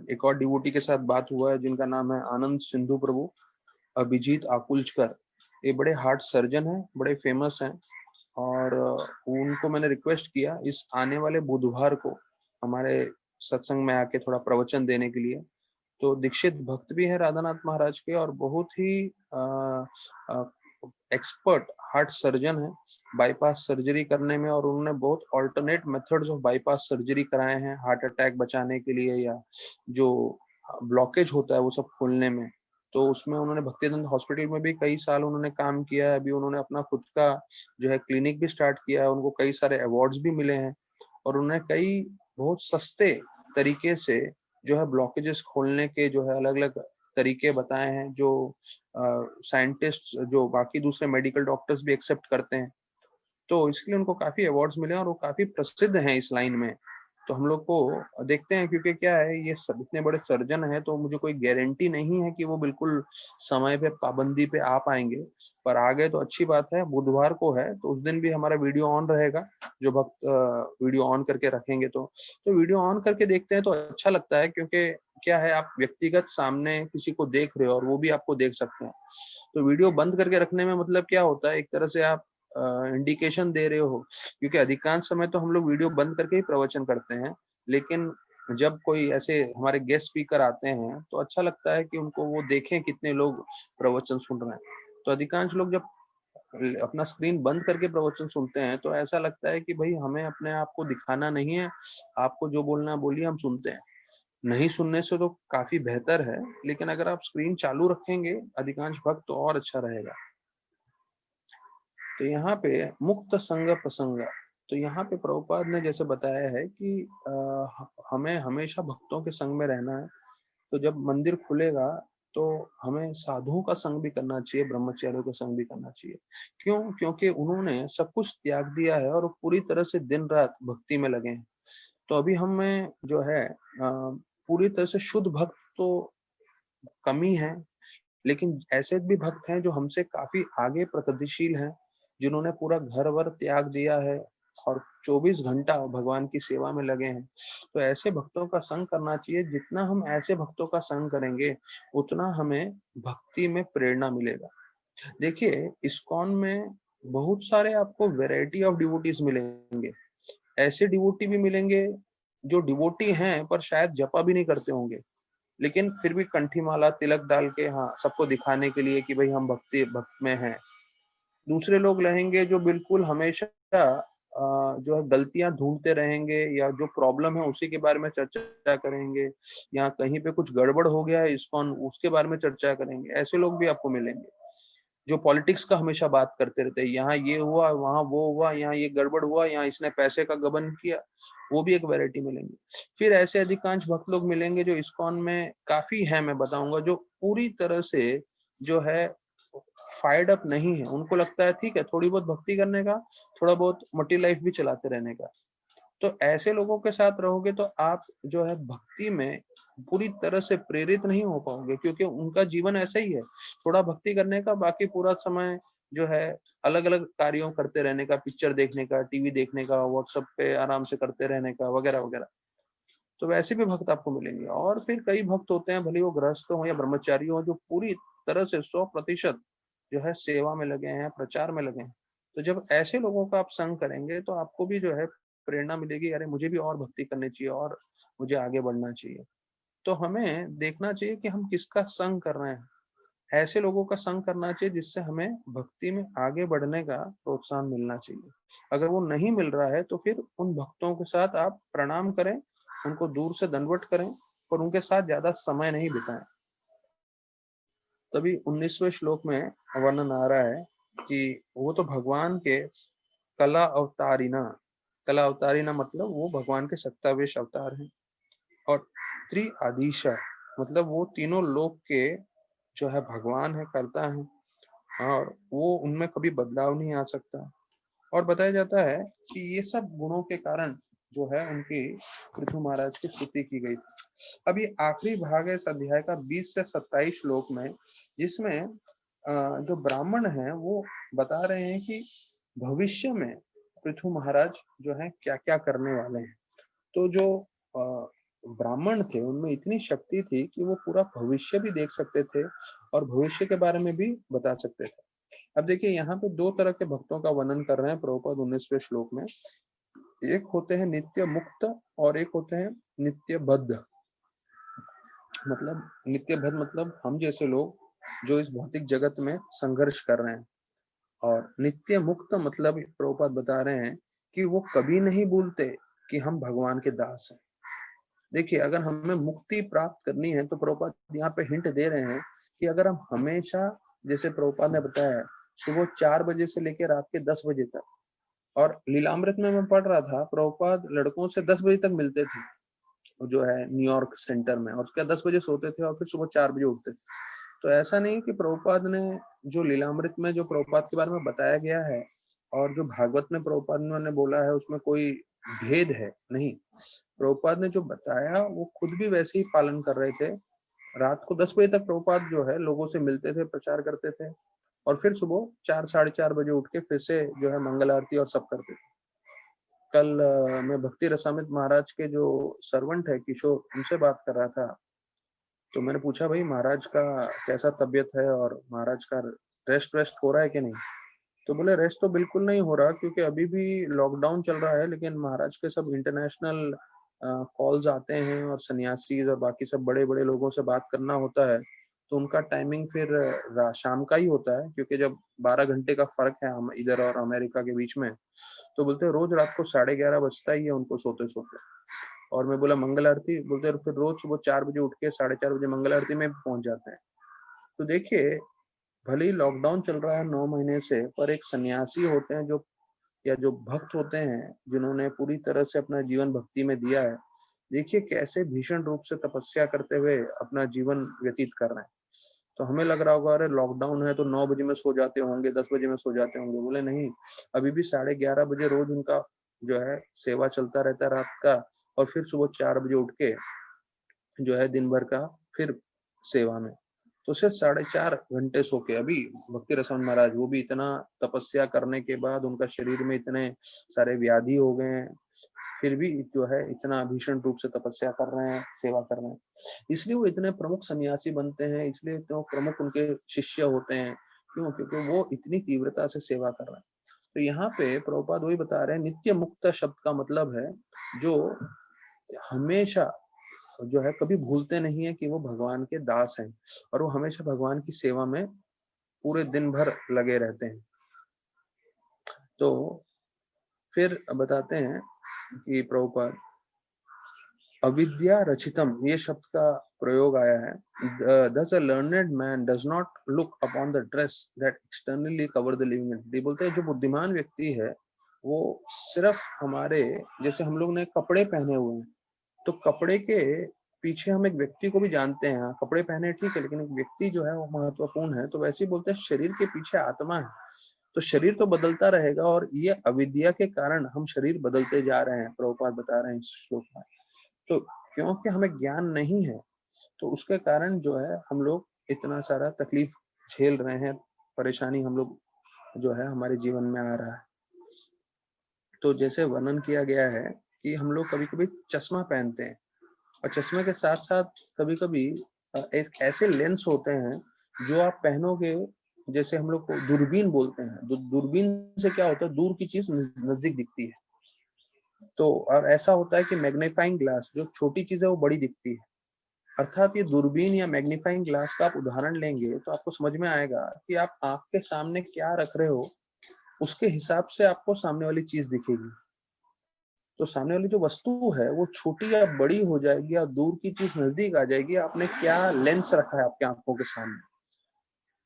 एक और डिवोटी के साथ बात हुआ है जिनका नाम है आनंद सिंधु प्रभु, अभिजीत आकुलचकर। ये बड़े हार्ट सर्जन हैं, बड़े फेमस हैं, और उनको मैंने रिक्वेस्ट किया इस आने वाले बुधवार को हमारे सत्संग में आके थोड़ा प्रवचन देने के लिए। तो दीक्षित भक्त भी है राधानाथ महाराज के और बहुत ही एक्सपर्ट हार्ट सर्जन है। बाईपास सर्जरी करने में, और उन्होंने बहुत alternate methods of bypass surgery कराए हैं हार्ट अटैक बचाने के लिए, या जो ब्लॉकेज होता है वो सब खोलने में। तो उसमें उन्होंने भक्तिनंद हॉस्पिटल में भी कई साल उन्होंने काम किया है। अभी उन्होंने अपना खुद का जो है क्लिनिक भी स्टार्ट किया है, उनको कई सारे अवार्ड्स भी मिले हैं, और उन्होंने कई बहुत सस्ते तरीके से जो है ब्लॉकेजेस खोलने के जो है अलग अलग तरीके बताए हैं, जो साइंटिस्ट, जो बाकी दूसरे मेडिकल डॉक्टर्स भी एक्सेप्ट करते हैं। तो इसलिए उनको काफ़ी अवार्ड्स मिले हैं और वो काफ़ी प्रसिद्ध हैं इस लाइन में। तो हम लोग को देखते हैं, क्योंकि क्या है, ये सब इतने बड़े सर्जन हैं, तो मुझे कोई गारंटी नहीं है कि वो बिल्कुल समय पे पाबंदी पे आ पाएँगे। पर आ गए तो अच्छी बात है, बुधवार को है तो उस दिन भी हमारा वीडियो ऑन रहेगा, जो भक्त वीडियो ऑन करके रखेंगे तो वीडियो ऑन करके देखते हैं तो अच्छा लगता है, क्योंकि क्या है, आप व्यक्तिगत सामने किसी को देख रहे हो और वो भी आपको देख सकते हैं। तो वीडियो बंद करके रखने में मतलब क्या होता है, एक तरह से आप इंडिकेशन दे रहे हो, क्योंकि अधिकांश समय तो हम लोग वीडियो बंद करके ही प्रवचन करते हैं, लेकिन जब कोई ऐसे हमारे गेस्ट स्पीकर आते हैं तो अच्छा लगता है कि उनको वो देखें कितने लोग प्रवचन सुन रहे हैं। तो अधिकांश लोग जब अपना स्क्रीन बंद करके प्रवचन सुनते हैं तो ऐसा लगता है कि भाई हमें अपने आप को दिखाना नहीं है, आपको जो बोलना है बोलिए, हम सुनते हैं। नहीं सुनने से तो काफी बेहतर है, लेकिन अगर आप स्क्रीन चालू रखेंगे अधिकांश वक्त तो और अच्छा रहेगा। तो यहाँ पे मुक्त संग प्रसंग, तो यहाँ पे प्रभुपाद ने जैसे बताया है कि हमें हमेशा भक्तों के संग में रहना है। तो जब मंदिर खुलेगा तो हमें साधुओं का संग भी करना चाहिए, ब्रह्मचारियों का संग भी करना चाहिए। क्यों? क्योंकि उन्होंने सब कुछ त्याग दिया है और पूरी तरह से दिन रात भक्ति में लगे हैं। तो अभी हमें जो है पूरी तरह से शुद्ध भक्त तो कम ही है, लेकिन ऐसे भी भक्त हैं जो हमसे काफी आगे प्रगतिशील हैं, जिन्होंने पूरा घर वर त्याग दिया है और 24 घंटा भगवान की सेवा में लगे हैं। तो ऐसे भक्तों का संग करना चाहिए। जितना हम ऐसे भक्तों का संग करेंगे उतना हमें भक्ति में प्रेरणा मिलेगा। देखिए, इस्कॉन में बहुत सारे आपको वैरायटी ऑफ डिवोटीज मिलेंगे। ऐसे डिवोटी भी मिलेंगे जो डिवोटी हैं पर शायद जपा भी नहीं करते होंगे, लेकिन फिर भी कंठी माला तिलक डाल के, हाँ, सबको दिखाने के लिए कि भाई हम भक्त में हैं। दूसरे लोग रहेंगे जो बिल्कुल हमेशा जो है गलतियां ढूंढते रहेंगे, या जो प्रॉब्लम है उसी के बारे में चर्चा करेंगे, या कहीं पे कुछ गड़बड़ हो गया है इस्कॉन उसके बारे में चर्चा करेंगे। ऐसे लोग भी आपको मिलेंगे जो पॉलिटिक्स का हमेशा बात करते रहते हैं, यहाँ ये हुआ, वहां वो हुआ, यहाँ ये गड़बड़ हुआ, यहाँ इसने पैसे का गबन किया। वो भी एक वैरायटी मिलेंगे। फिर ऐसे अधिकांश भक्त लोग मिलेंगे जो इस्कॉन में काफी है, मैं बताऊंगा, जो पूरी तरह से जो है फायर्ड अप नहीं है। उनको लगता है ठीक है, थोड़ी बहुत भक्ति करने का, थोड़ा बहुत मटी लाइफ भी चलाते रहने का। तो ऐसे लोगों के साथ रहोगे तो आप जो है भक्ति में पूरी तरह से प्रेरित नहीं हो पाओगे, क्योंकि उनका जीवन ऐसा ही है, थोड़ा भक्ति करने का, बाकी पूरा समय जो है अलग अलग कार्यों करते रहने का, पिक्चर देखने का, टीवी देखने का, व्हाट्सएप पे आराम से करते रहने का, वगैरह वगैरह। तो वैसे भी भक्त आपको मिलेंगे। और फिर कई भक्त होते हैं, भले वो गृहस्थ हो या ब्रह्मचारी हो, जो पूरी तरह से 100% जो है सेवा में लगे हैं, प्रचार में लगे हैं। तो जब ऐसे लोगों का आप संग करेंगे तो आपको भी जो है प्रेरणा मिलेगी, अरे मुझे भी और भक्ति करनी चाहिए और मुझे आगे बढ़ना चाहिए। तो हमें देखना चाहिए कि हम किसका संग कर रहे हैं। ऐसे लोगों का संग करना चाहिए जिससे हमें भक्ति में आगे बढ़ने का प्रोत्साहन मिलना चाहिए। अगर वो नहीं मिल रहा है तो फिर उन भक्तों के साथ आप प्रणाम करें, उनको दूर से दंडवत करें, पर उनके साथ ज्यादा समय नहीं बिताएं। तभी 19वें श्लोक में वर्णन आ रहा है कि वो तो भगवान के कला अवतारिना, कला अवतारिना मतलब वो भगवान के सत्तावेश अवतार हैं। और त्रि आदिशा मतलब वो तीनों लोक के जो है भगवान है, करता है, और वो उनमें कभी बदलाव नहीं आ सकता। और बताया जाता है कि ये सब गुणों के कारण जो है उनकी पृथु महाराज की स्तुति की गई थी। अब ये आखिरी भाग है इस अध्याय का, 20 से 27 श्लोक में, जिसमें जो ब्राह्मण हैं वो बता रहे हैं कि भविष्य में पृथु महाराज जो है क्या क्या करने वाले हैं। तो जो ब्राह्मण थे उनमें इतनी शक्ति थी कि वो पूरा भविष्य भी देख सकते थे और भविष्य के बारे में भी बता सकते थे। अब देखिए, यहाँ पे दो तरह के भक्तों का वर्णन कर रहे हैं प्रभुपाद 19वें श्लोक में। एक होते हैं नित्य मुक्त और एक होते हैं नित्य बद्ध। मतलब नित्य बद्ध मतलब हम जैसे लोग जो इस भौतिक जगत में संघर्ष कर रहे हैं, और नित्य मुक्त मतलब प्रभुपाद बता रहे हैं कि वो कभी नहीं भूलते कि हम भगवान के दास हैं। देखिए, अगर हमें मुक्ति प्राप्त करनी है तो प्रभुपाद यहाँ पे हिंट दे रहे हैं कि अगर हम हमेशा, जैसे प्रभुपाद ने बताया, सुबह 4 बजे से लेकर रात के 10 बजे तक, और लीलामृत में मैं पढ़ रहा था प्रभुपाद लड़कों से 10 बजे तक मिलते थे, जो है न्यूयॉर्क सेंटर में, और उसके बाद 10 बजे सोते थे और फिर सुबह 4 बजे उठते थे। तो ऐसा नहीं कि प्रभुपाद ने जो लीलामृत में जो प्रभुपाद के बारे में बताया गया है और जो भागवत में प्रभुपाद ने बोला है उसमें कोई भेद है, नहीं। प्रभुपाद ने जो बताया वो खुद भी वैसे ही पालन कर रहे थे। रात को 10 बजे तक प्रभुपाद जो है लोगों से मिलते थे, प्रचार करते थे, और फिर सुबह 4 साढ़े 4 बजे उठ के फिर से जो है मंगल आरती और सब करते थे। कल मैं भक्ति रसामृत महाराज के जो सर्वेंट है किशोर, उनसे बात कर रहा था। तो मैंने पूछा, भाई महाराज का कैसा तबीयत है और महाराज का रेस्ट वेस्ट हो रहा है कि नहीं? तो बोले रेस्ट तो बिल्कुल नहीं हो रहा, क्योंकि अभी भी लॉकडाउन चल रहा है, लेकिन महाराज के सब इंटरनेशनल कॉल्स आते हैं और सन्यासी और बाकी सब बड़े बड़े लोगों से बात करना होता है। तो उनका टाइमिंग फिर शाम का ही होता है, क्योंकि जब 12 घंटे का फर्क है हम इधर और अमेरिका के बीच में। तो बोलते रोज रात को 11:30 बजता ही है उनको सोते सोते। और मैं बोला मंगल आरती? बोलते फिर रोज सुबह 4 बजे उठ के 4:30 बजे मंगल आरती में पहुंच जाते हैं। तो देखिए, भले ही लॉकडाउन चल रहा है 9 महीने से, पर एक सन्यासी होते हैं जो, या जो भक्त होते हैं जिन्होंने पूरी तरह से अपना जीवन भक्ति में दिया है, देखिए कैसे भीषण रूप से तपस्या करते हुए अपना जीवन व्यतीत कर रहे हैं। तो हमें लग रहा होगा अरे लॉकडाउन है तो 9 बजे में सो जाते होंगे, 10 बजे में सो जाते होंगे। बोले नहीं, अभी भी 11:30 बजे रोज उनका जो है सेवा चलता रहता है रात का, और फिर सुबह 4 बजे उठ के जो है दिन भर का फिर सेवा में। तो सिर्फ 4.5 घंटे सो के, अभी भक्ति रसवन महाराज वो भी इतना तपस्या करने के बाद उनका शरीर में इतने सारे व्याधि हो गए हैं, फिर भी जो है इतना भीषण रूप से तपस्या कर रहे हैं, सेवा कर रहे हैं। इसलिए वो इतने प्रमुख सन्यासी बनते हैं, इसलिए इतने प्रमुख उनके शिष्य होते हैं। क्यों? क्योंकि वो इतनी तीव्रता से सेवा कर रहे हैं। तो यहाँ पे प्रभुपाद वही बता रहे हैं, नित्य मुक्त शब्द का मतलब है जो हमेशा जो है कभी भूलते नहीं है कि वो भगवान के दास हैं, और वो हमेशा भगवान की सेवा में पूरे दिन भर लगे रहते हैं। तो फिर बताते हैं कि प्रभुपाद अविद्या रचितम ये शब्द का प्रयोग आया है। Thus a learned man does not look upon the dress that externally cover the living entity। बोलते हैं जो बुद्धिमान व्यक्ति है वो सिर्फ हमारे, जैसे हम लोग ने कपड़े पहने हुए हैं, तो कपड़े के पीछे हम एक व्यक्ति को भी जानते हैं। हाँ, कपड़े पहने ठीक है, लेकिन एक व्यक्ति जो है वो महत्वपूर्ण है। तो वैसे ही बोलते हैं शरीर के पीछे आत्मा है। तो शरीर तो बदलता रहेगा, और ये अविद्या के कारण हम शरीर बदलते जा रहे हैं, प्रभुपाद बता रहे हैं इस श्लोक में। तो क्योंकि हमें ज्ञान नहीं है, तो उसके कारण जो है हम लोग इतना सारा तकलीफ झेल रहे हैं, परेशानी हम लोग जो है हमारे जीवन में आ रहा है। तो जैसे वर्णन किया गया है कि हम लोग कभी कभी चश्मा पहनते हैं, और चश्मे के साथ साथ कभी कभी एक ऐसे लेंस होते हैं जो आप पहनोगे, जैसे हम लोग को दूरबीन बोलते हैं। दूरबीन से क्या होता है, दूर की चीज नजदीक दिखती है। तो और ऐसा होता है कि मैग्नीफाइंग ग्लास, जो छोटी चीज है वो बड़ी दिखती है। अर्थात ये दूरबीन या मैग्नीफाइंग ग्लास का आप उदाहरण लेंगे तो आपको समझ में आएगा कि आप आंख के सामने क्या रख रहे हो, उसके हिसाब से आपको सामने वाली चीज दिखेगी। तो सामने वाली जो वस्तु है वो छोटी या बड़ी हो जाएगी, या दूर की चीज नजदीक आ जाएगी, आपने क्या लेंस रखा है आपके आंखों के सामने।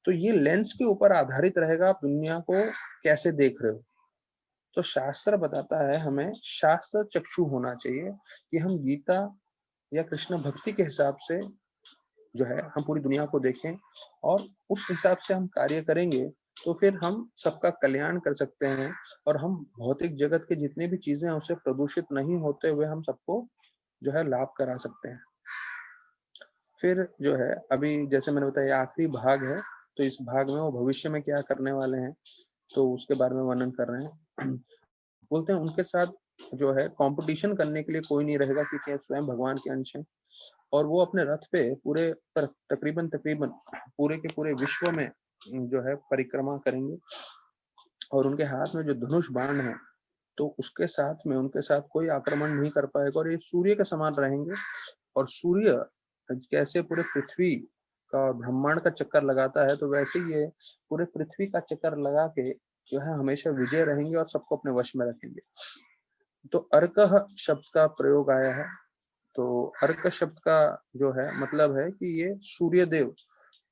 तो ये लेंस के ऊपर आधारित रहेगा आप दुनिया को कैसे देख रहे हो। तो शास्त्र बताता है हमें शास्त्र चक्षु होना चाहिए, कि हम गीता या कृष्ण भक्ति के हिसाब से जो है हम पूरी दुनिया को देखें, और उस हिसाब से हम कार्य करेंगे तो फिर हम सबका कल्याण कर सकते हैं, और हम भौतिक जगत के जितने भी चीजें हैं उससे प्रदूषित नहीं होते हुए हम सबको जो है लाभ करा सकते हैं। फिर जो है अभी जैसे मैंने बताया आखिरी भाग है, तो इस भाग में वो भविष्य में क्या करने वाले हैं तो उसके बारे में वर्णन कर रहे हैं। बोलते हैं उनके साथ जो है कंपटीशन करने के लिए कोई नहीं रहेगा, क्योंकि स्वयं भगवान के अंश हैं, और वो अपने रथ पे पूरे तकरीबन तकरीबन पूरे के पूरे विश्व में जो है परिक्रमा करेंगे, और उनके हाथ में जो धनुष बाण है तो उसके साथ में उनके साथ कोई आक्रमण नहीं कर पाएगा, और ये सूर्य के समान रहेंगे। और सूर्य कैसे पूरे पृथ्वी का ब्रह्मांड का चक्कर लगाता है, तो वैसे ही ये पूरे पृथ्वी का चक्कर लगा के जो है हमेशा विजय रहेंगे और सबको अपने वश में रखेंगे। तो अर्कः शब्द का प्रयोग आया है। तो अर्क शब्द का जो है मतलब है कि ये सूर्य देव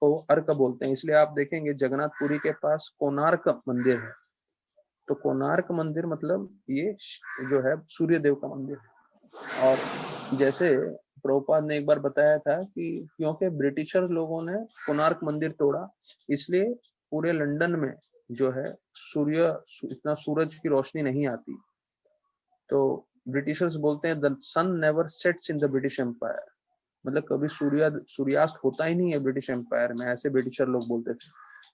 को अर्क बोलते हैं। इसलिए आप देखेंगे जगन्नाथपुरी के पास कोणार्क मंदिर है। तो कोणार्क मंदिर मतलब ये जो है सूर्य देव का मंदिर है। और जैसे प्रभुपाद ने एक बार बताया था कि क्योंकि ब्रिटिशर लोगों ने कोणार्क मंदिर तोड़ा, इसलिए पूरे लंदन में जो है इतना सूरज की रोशनी नहीं आती। तो ब्रिटिशर्स बोलते हैं the sun never sets in the British empire, मतलब कभी सूर्यास्त होता ही नहीं है ब्रिटिश एम्पायर में, ऐसे ब्रिटिशर लोग बोलते थे।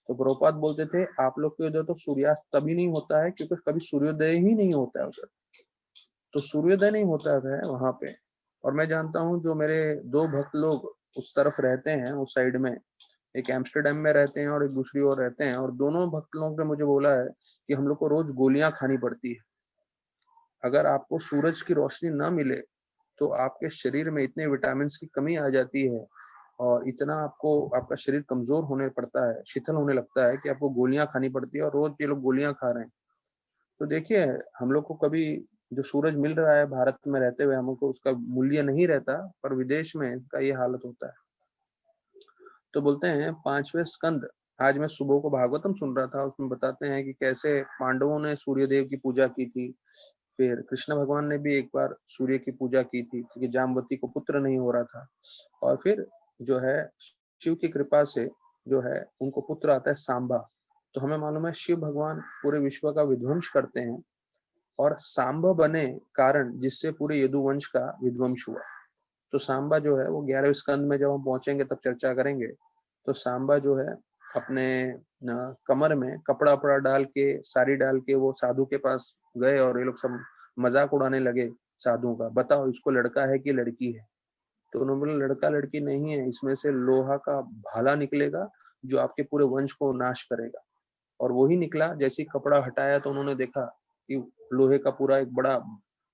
तो प्रभुपाद बोलते थे आप लोग के उधर तो सूर्यास्त तभी नहीं होता है क्योंकि कभी सूर्योदय ही नहीं होता है उधर। तो सूर्योदय नहीं होता है वहां पे। और मैं जानता हूँ जो मेरे दो भक्त लोग उस तरफ रहते हैं, उस साइड में, एक एम्स्टर्डम में रहते हैं और एक दूसरी ओर रहते हैं, और दोनों भक्त लोगों ने मुझे बोला है कि हम लोग को रोज गोलियां खानी पड़ती है। अगर आपको सूरज की रोशनी ना मिले तो आपके शरीर में इतने विटामिन की कमी आ जाती है और इतना आपका शरीर कमजोर होने पड़ता है, शिथिल होने लगता है कि आपको गोलियां खानी पड़ती है, और रोज ये लोग गोलियां खा रहे हैं। तो देखिए हम लोग को कभी जो सूरज मिल रहा है भारत में रहते हुए हमको उसका मूल्य नहीं रहता, पर विदेश में का ये हालत होता है। तो बोलते हैं पांचवें स्कंद, आज मैं सुबह को भागवतम सुन रहा था, उसमें बताते हैं कि कैसे पांडवों ने सूर्य देव की पूजा की थी। फिर कृष्ण भगवान ने भी एक बार सूर्य की पूजा की थी क्योंकि जामवती को पुत्र नहीं हो रहा था। और फिर जो है शिव की कृपा से जो है उनको पुत्र आता है सांबा। तो हमें मालूम है शिव भगवान पूरे विश्व का विध्वंस करते हैं, और सांबा बने कारण जिससे पूरे यदुवंश का विध्वंस हुआ। तो सांबा जो है वो 11वें स्कंद में जब हम पहुंचेंगे तब चर्चा करेंगे। तो सांबा जो है अपने कमर में कपड़ा वपड़ा डाल के, साड़ी डाल के वो साधु के पास गए और ये लोग सब मजाक उड़ाने लगे साधुओं का, बताओ इसको लड़का है कि लड़की है। तो उन्होंने बोला लड़का लड़की नहीं है, इसमें से लोहा का भाला निकलेगा जो आपके पूरे वंश को नाश करेगा। और वही निकला। जैसे ही कपड़ा हटाया तो उन्होंने देखा कि लोहे का पूरा एक बड़ा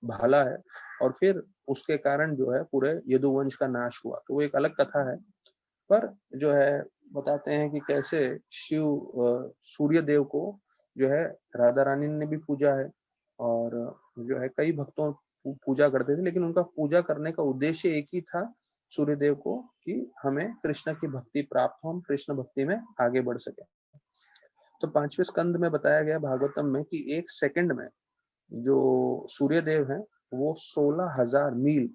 भाला है, और फिर उसके कारण जो है पूरे यदुवंश का नाश हुआ। तो वो एक अलग कथा है। पर जो है बताते हैं कि कैसे शिव सूर्य देव को जो है राधा रानी ने भी पूजा है, और जो है कई भक्तों पूजा करते थे, लेकिन उनका पूजा करने का उद्देश्य एक ही था सूर्य देव को, कि हमें कृष्ण की भक्ति प्राप्त हो, हम कृष्ण भक्ति में आगे बढ़ सके। तो पांचवें स्कंद में बताया गया भागवतम में कि एक सेकंड में जो सूर्य देव है वो 16,000 मील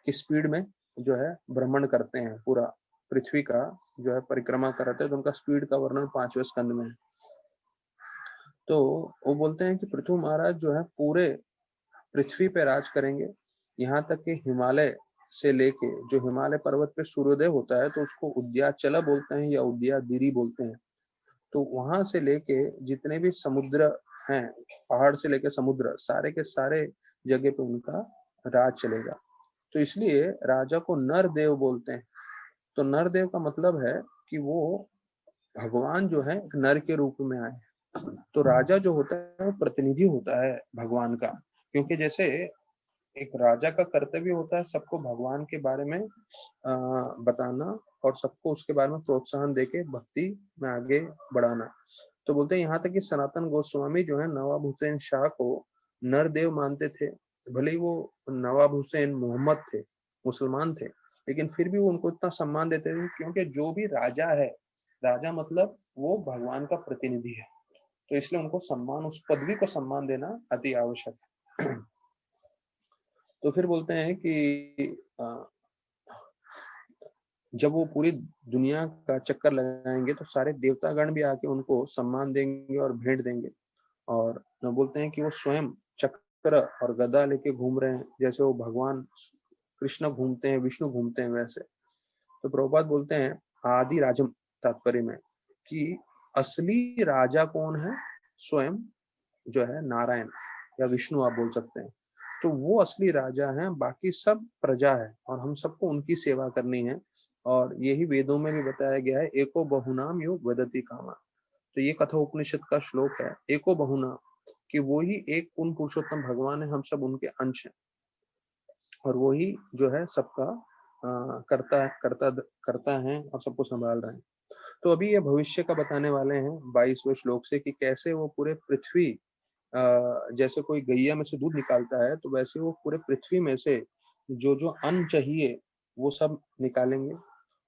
की स्पीड में जो है भ्रमण करते हैं, पूरा पृथ्वी का जो है परिक्रमा कराते हैं। तो उनका स्पीड का वर्णन पांचवें स्कंद में है। तो वो बोलते हैं कि पृथु महाराज जो है पूरे पृथ्वी पे राज करेंगे, यहाँ तक कि हिमालय से लेके, जो हिमालय पर्वत पे सूर्योदय होता है तो उसको उद्याचल बोलते हैं या उद्यादिरी बोलते हैं। तो वहां से लेके जितने भी समुद्र हैं, पहाड़ से लेके समुद्र, सारे के सारे जगह पे उनका राज चलेगा। तो इसलिए राजा को नर देव बोलते हैं। तो नर देव का मतलब है कि वो भगवान जो है एक नर के रूप में आए। तो राजा जो होता है वो प्रतिनिधि होता है भगवान का, क्योंकि जैसे एक राजा का कर्तव्य होता है सबको भगवान के बारे में बताना और सबको उसके बारे में प्रोत्साहन देके भक्ति में आगे बढ़ाना। तो बोलते हैं यहाँ तक कि सनातन गोस्वामी जो है नवाब हुसैन शाह को नरदेव मानते थे। भले ही वो नवाब हुसैन मोहम्मद थे, मुसलमान थे, लेकिन फिर भी वो उनको इतना सम्मान देते थे क्योंकि जो भी राजा है, राजा मतलब वो भगवान का प्रतिनिधि है। तो इसलिए उनको सम्मान, उस पदवी को सम्मान देना अति आवश्यक है। तो फिर बोलते हैं कि जब वो पूरी दुनिया का चक्कर लगाएंगे तो सारे देवतागण भी आके उनको सम्मान देंगे और भेंट देंगे। और बोलते हैं कि वो स्वयं चक्र और गदा लेके घूम रहे हैं, जैसे वो भगवान कृष्ण घूमते हैं, विष्णु घूमते हैं वैसे। तो प्रभुपाद बोलते हैं आदि राजम तात्पर्य में कि असली राजा कौन है, स्वयं जो है नारायण या विष्णु आप बोल सकते हैं। तो वो असली राजा हैं, बाकी सब प्रजा है और हम सबको उनकी सेवा करनी है। और यही वेदों में भी बताया गया है, एको बहुनाम यो वदति कामा। तो ये कथा उपनिषद का श्लोक है, एको बहुना, कि वो ही एक पूर्ण पुरुषोत्तम भगवान है, हम सब उनके अंश हैं, और वो ही जो है सबका करता है और सबको संभाल रहे हैं। तो अभी ये भविष्य का बताने वाले हैं 22वें श्लोक से कि कैसे वो पूरे पृथ्वी जैसे कोई गैया में से दूध निकालता है, तो वैसे वो पूरे पृथ्वी में से जो जो अन्न चाहिए वो सब निकालेंगे।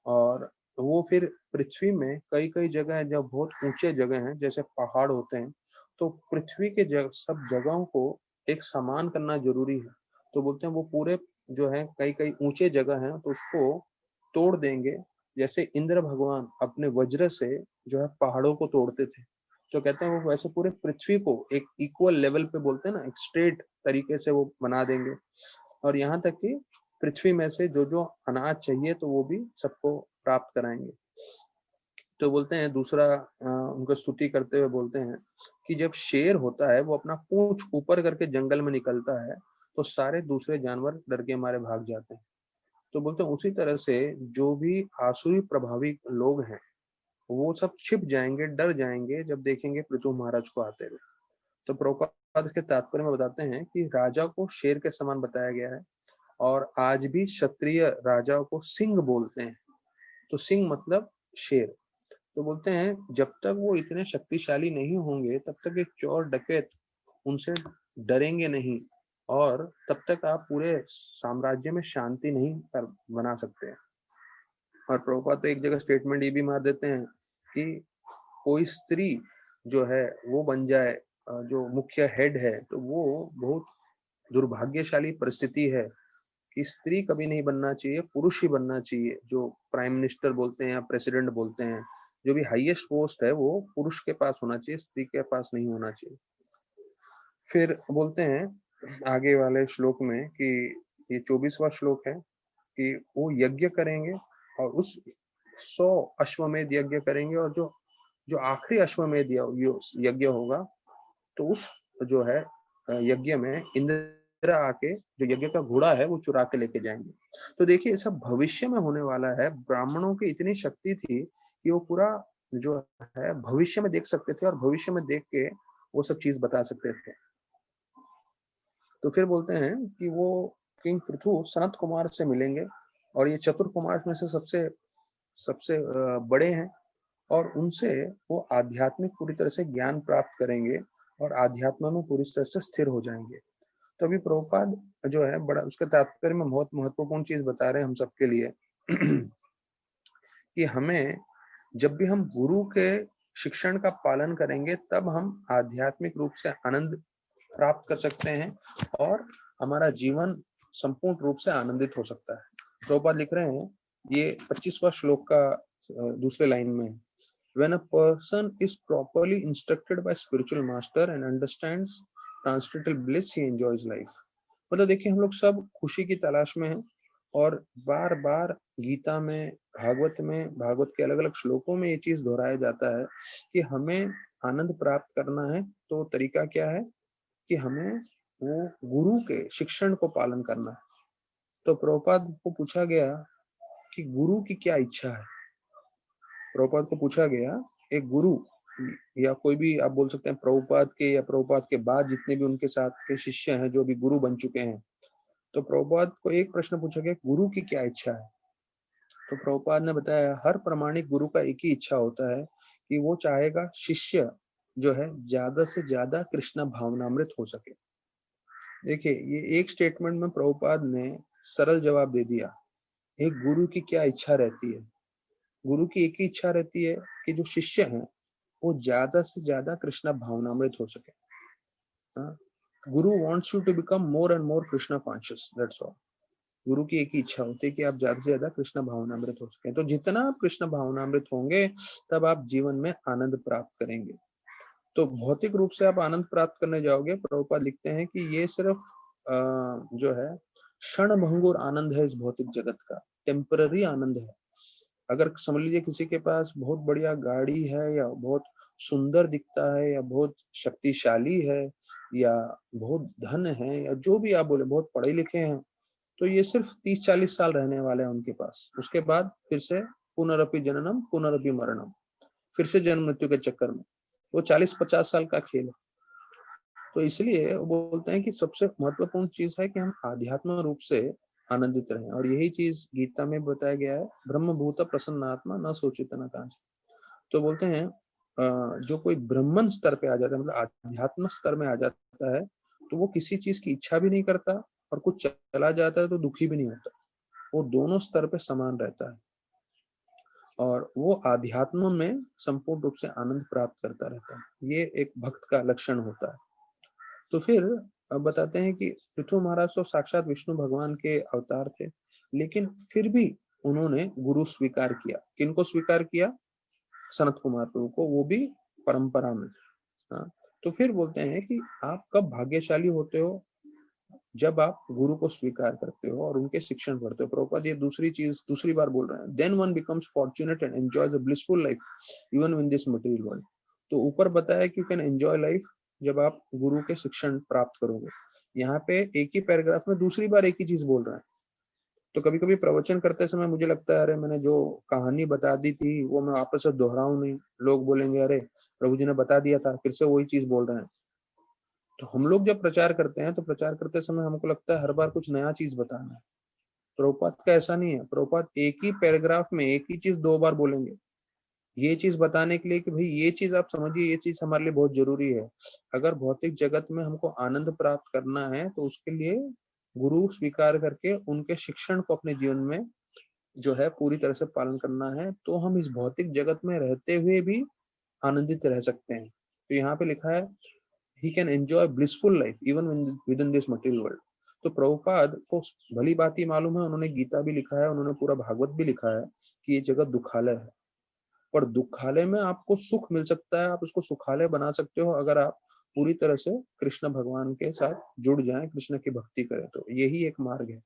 और वो फिर पृथ्वी में कई कई जगह है, जब बहुत ऊंचे जगह हैं जैसे पहाड़ होते हैं, तो पृथ्वी के सब जगहों को एक समान करना जरूरी है। तो बोलते हैं वो पूरे जो है कई कई ऊंचे जगह हैं तो उसको तोड़ देंगे, जैसे इंद्र भगवान अपने वज्र से जो है पहाड़ों को तोड़ते थे। तो कहते हैं वो वैसे पूरे पृथ्वी को एक इक्वल लेवल पे बोलते हैं ना, एक स्ट्रेट तरीके से वो बना देंगे। और यहाँ तक कि पृथ्वी में से जो जो अनाज चाहिए तो वो भी सबको प्राप्त कराएंगे। तो बोलते हैं दूसरा उनका स्तुति करते हुए बोलते हैं कि जब शेर होता है वो अपना पूंछ ऊपर करके जंगल में निकलता है, तो सारे दूसरे जानवर डर के मारे भाग जाते हैं। तो बोलते हैं उसी तरह से जो भी आसुरी प्रभावी लोग हैं वो सब छिप जाएंगे, डर जाएंगे जब देखेंगे पृथु महाराज को आते हुए। तो प्रभुपाद के तात्पर्य में बताते हैं कि राजा को शेर के समान बताया गया है, और आज भी क्षत्रिय राजाओं को सिंह बोलते हैं। तो सिंह मतलब शेर। तो बोलते हैं जब तक वो इतने शक्तिशाली नहीं होंगे तब तक एक चोर डकैत उनसे डरेंगे नहीं, और तब तक आप पूरे साम्राज्य में शांति नहीं बना सकते हैं। और प्रभुपाद तो एक जगह स्टेटमेंट ये भी मार देते हैं कि कोई स्त्री जो है वो बन जाए जो मुख्य हेड है, तो वो बहुत दुर्भाग्यशाली परिस्थिति है कि स्त्री कभी नहीं बनना चाहिए, पुरुष ही बनना चाहिए। जो प्राइम मिनिस्टर बोलते हैं या प्रेसिडेंट बोलते हैं, जो भी हाईएस्ट पोस्ट है वो पुरुष के पास होना चाहिए, स्त्री के पास नहीं होना चाहिए। फिर बोलते हैं आगे वाले श्लोक में कि ये 24वां श्लोक है कि वो यज्ञ करेंगे और उस 100 अश्वमेध यज्ञ करेंगे, और जो जो आखिरी अश्वमेध यज्ञ होगा तो उस जो है यज्ञ में इंद्र आके जो यज्ञ का घोड़ा है वो चुरा के लेके जाएंगे। तो देखिए सब भविष्य में होने वाला है। ब्राह्मणों की इतनी शक्ति थी कि वो पूरा जो है भविष्य में देख सकते थे और भविष्य में देख के वो सब चीज बता सकते थे। तो फिर बोलते हैं कि वो किंग पृथु सनत कुमार से मिलेंगे, और ये चतुर कुमार में से सबसे सबसे बड़े हैं, और उनसे वो आध्यात्मिक पूरी तरह से ज्ञान प्राप्त करेंगे और आध्यात्म में पूरी तरह से स्थिर हो जाएंगे। तो अभी प्रभुपाद जो है बड़ा उसके तात्पर्य में बहुत महत्वपूर्ण चीज बता रहे हैं हम सबके लिए कि हमें जब भी हम गुरु के शिक्षण का पालन करेंगे तब हम आध्यात्मिक रूप से आनंद प्राप्त कर सकते हैं, और हमारा जीवन संपूर्ण रूप से आनंदित हो सकता है। प्रभुपाद लिख रहे हैं ये 25वां श्लोक का दूसरे लाइन में, when a person is properly instructed by spiritual master and understands transcendental bliss he enjoys life। मतलब देखिए हम लोग सब खुशी की तलाश में हैं, और बार बार गीता में, भागवत के अलग अलग श्लोकों में ये चीज दोहराया जाता है कि हमें आनंद प्राप्त करना है। तो तरीका क्या है कि हमें वो गुरु के शिक्षण को पालन करना है। तो प्रभुपाद को पूछा गया कि गुरु की क्या इच्छा है। प्रभुपाद को पूछा गया एक गुरु, या कोई भी आप बोल सकते हैं प्रभुपाद के या प्रभुपाद के बाद जितने भी उनके साथ के शिष्य हैं जो भी गुरु बन चुके हैं, तो प्रभुपाद को एक प्रश्न पूछा गया गुरु की क्या इच्छा है। तो प्रभुपाद ने बताया हर प्रामाणिक गुरु का एक ही इच्छा होता है कि वो चाहेगा शिष्य जो है ज्यादा से ज्यादा कृष्ण भावनामृत हो सके। देखिए ये एक स्टेटमेंट में प्रभुपाद ने सरल जवाब दे दिया। एक गुरु की क्या इच्छा रहती है? गुरु की एक ही इच्छा रहती है कि जो शिष्य हैं वो ज्यादा से ज्यादा कृष्ण भावनामृत हो सके। हाँ? Guru wants you to become more and more Krishna conscious, that's all. गुरु की एक ही इच्छा होती है कि आप ज्यादा से ज्यादा कृष्ण भावनामृत हो सके। तो जितना आप कृष्ण भावनामृत होंगे तब आप जीवन में आनंद प्राप्त करेंगे। तो भौतिक रूप से आप आनंद प्राप्त करने जाओगे, प्रभुपाद लिखते हैं कि ये सिर्फ जो है क्षण भंगुर आनंद है इस भौतिक जगत का, टेम्पररी आनंद है। अगर समझ लीजिए किसी के पास बहुत बढ़िया गाड़ी है, या बहुत सुंदर दिखता है, या बहुत शक्तिशाली है, या बहुत धन है, या जो भी आप बोले बहुत पढ़े लिखे हैं, तो ये सिर्फ 30-40 साल रहने वाले हैं उनके पास। उसके बाद फिर से पुनरपि जननम पुनरपि मरणम, फिर से जन्म मृत्यु के चक्कर में। वो 40-50 साल का खेल है। तो इसलिए वो बोलते हैं कि सबसे महत्वपूर्ण चीज है कि हम आध्यात्म रूप से आनंदित रहें, और यही चीज गीता में बताया गया है, ब्रह्म भूत प्रसन्नात्मा न सोचित न कांच। तो बोलते हैं जो कोई ब्राह्मण स्तर पे आ जाता है, मतलब आध्यात्म स्तर में आ जाता है, तो वो किसी चीज की इच्छा भी नहीं करता, और कुछ चला जाता है तो दुखी भी नहीं होता। वो दोनों स्तर पे समान रहता है, और वो आध्यात्म में संपूर्ण रूप से आनंद प्राप्त करता रहता है। ये एक भक्त का लक्षण होता है। तो फिर अब बताते हैं कि पृथु महाराज तो साक्षात विष्णु भगवान के अवतार थे, लेकिन फिर भी उन्होंने गुरु स्वीकार किया। किनको स्वीकार किया? सनत कुमार प्रभु को, वो भी परंपरा में। हाँ, तो फिर बोलते हैं कि आप कब भाग्यशाली होते हो? जब आप गुरु को स्वीकार करते हो और उनके शिक्षण पढ़ते हो। प्रभुपाद ये दूसरी चीज दूसरी बार बोल रहे हैं, then one becomes fortunate and enjoys a blissful life even in this material world. तो ऊपर बताया कि यू कैन एंजॉय लाइफ जब आप गुरु के शिक्षण प्राप्त करोगे। यहाँ पे एक ही पैराग्राफ में दूसरी बार एक ही चीज बोल रहे हैं। तो कभी कभी प्रवचन करते समय मुझे लगता है, अरे मैंने जो कहानी बता दी थी वो मैं वापस से दोहराऊं नहीं। लोग बोलेंगे अरे प्रभु जी ने बता दिया था, फिर से वही चीज बोल रहे हैं। तो हम लोग जब प्रचार करते हैं तो प्रचार करते समय हमको लगता है हर बार कुछ नया चीज बताना है। प्रभुपाद का ऐसा नहीं है। प्रभुपाद एक ही पैराग्राफ में एक ही चीज दो बार बोलेंगे, ये चीज बताने के लिए कि भाई ये चीज आप समझिए, ये चीज हमारे लिए बहुत जरूरी है। अगर भौतिक जगत में हमको आनंद प्राप्त करना है तो उसके लिए गुरु स्वीकार करके उनके शिक्षण को अपने जीवन में जो है पूरी तरह से पालन करना है, तो हम इस भौतिक जगत में रहते हुए भी आनंदित रह सकते हैं। तो यहाँ पे लिखा है he can enjoy blissful life even within this material world। तो प्रभुपाद को भली बात ही मालूम है, उन्होंने गीता भी लिखा है, उन्होंने पूरा भागवत भी लिखा है कि ये जगत दुखालय है, पर दुखालय में आपको सुख मिल सकता है। आप उसको सुखालय बना सकते हो अगर आप पूरी तरह से कृष्ण भगवान के साथ जुड़ जाएं, कृष्ण की भक्ति करें। तो यही एक मार्ग है।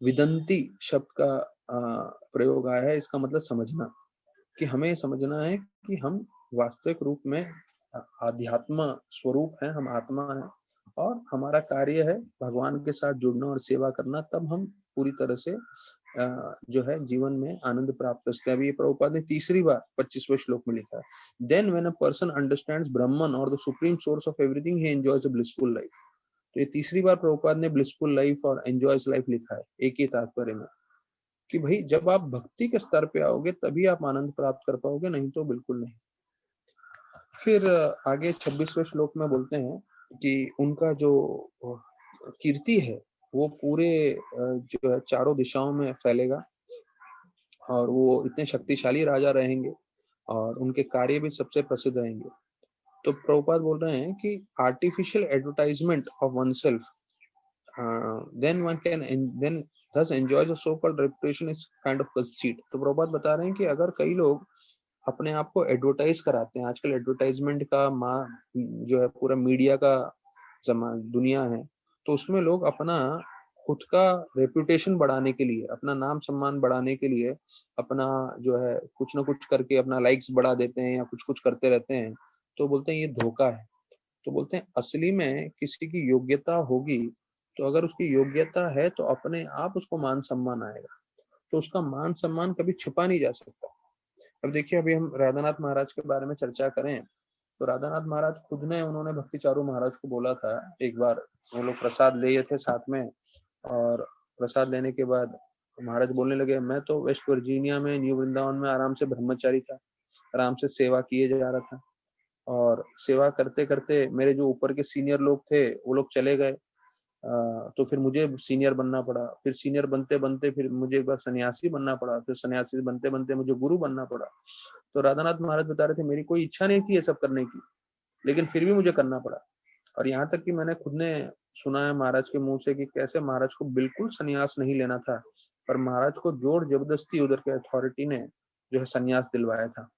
विदंती शब्द का प्रयोग आया है, इसका मतलब समझना, कि हमें समझना है कि हम वास्तविक रूप में आध्यात्म स्वरूप है, हम आत्मा है, और हमारा कार्य है भगवान के साथ जुड़ना और सेवा करना। तब हम पूरी तरह से जो है जीवन में आनंद प्राप्त कर सकते हैं। अभी ये प्रभुपाद ने तीसरी बार 25वें श्लोक में लिखा है, then when a person understands Brahman और the supreme source of everything he enjoys a blissful life. तो ये तीसरी बार प्रभुपाद ने ब्लिसफुल लाइफ और एंजॉयज लाइफ लिखा है एक ही तात्पर्य में, कि भाई जब आप भक्ति के स्तर पे आओगे तभी आप आनंद प्राप्त कर पाओगे, नहीं तो बिल्कुल नहीं। फिर आगे 26वें श्लोक में बोलते हैं कि उनका जो कीर्ति है वो पूरे जो है चारों दिशाओं में फैलेगा, और वो इतने शक्तिशाली राजा रहेंगे और उनके कार्य भी सबसे प्रसिद्ध रहेंगे। तो प्रभुपाद बोल रहे हैं कि artificial advertisement of one self then one can then thus enjoys a so called reputation is kind of conceit। तो प्रभुपाद बता रहे हैं कि अगर कई लोग अपने आप को एडवर्टाइज कराते हैं, आजकल एडवर्टाइजमेंट का माँ जो है पूरा मीडिया का दुनिया है, तो उसमें लोग अपना खुद का रेपुटेशन बढ़ाने के लिए, अपना नाम सम्मान बढ़ाने के लिए अपना जो है कुछ ना कुछ करके अपना लाइक्स बढ़ा देते हैं या कुछ कुछ करते रहते हैं। तो बोलते हैं ये धोखा है। तो बोलते हैं असली में किसी की योग्यता होगी, तो अगर उसकी योग्यता है तो अपने आप उसको मान सम्मान आएगा। तो उसका मान सम्मान कभी छुपा नहीं जा सकता। अब देखिए, अभी हम राधानाथ महाराज के बारे में चर्चा करें तो राधानाथ महाराज खुद ने, उन्होंने भक्ति चारू महाराज को बोला था एक बार, वो लोग प्रसाद लिए थे साथ में, और प्रसाद लेने के बाद महाराज बोलने लगे, मैं तो वेस्ट वर्जीनिया में न्यू वृंदावन में आराम से ब्रह्मचारी था, आराम से सेवा किए जा रहा था, और सेवा करते करते मेरे जो ऊपर के सीनियर लोग थे वो लोग चले गए। तो फिर मुझे सीनियर बनना पड़ा, फिर सीनियर बनते बनते फिर मुझे एक बार सन्यासी बनना पड़ा, फिर सन्यासी बनते बनते मुझे गुरु बनना पड़ा। तो राधानाथ महाराज बता रहे थे मेरी कोई इच्छा नहीं थी ये सब करने की, लेकिन फिर भी मुझे करना पड़ा। और यहाँ तक कि मैंने खुद ने सुना है महाराज के मुंह से कि कैसे महाराज को बिल्कुल सन्यास नहीं लेना था, पर महाराज को जोर जबरदस्ती उधर के अथॉरिटी ने जो है सन्यास दिलवाया था,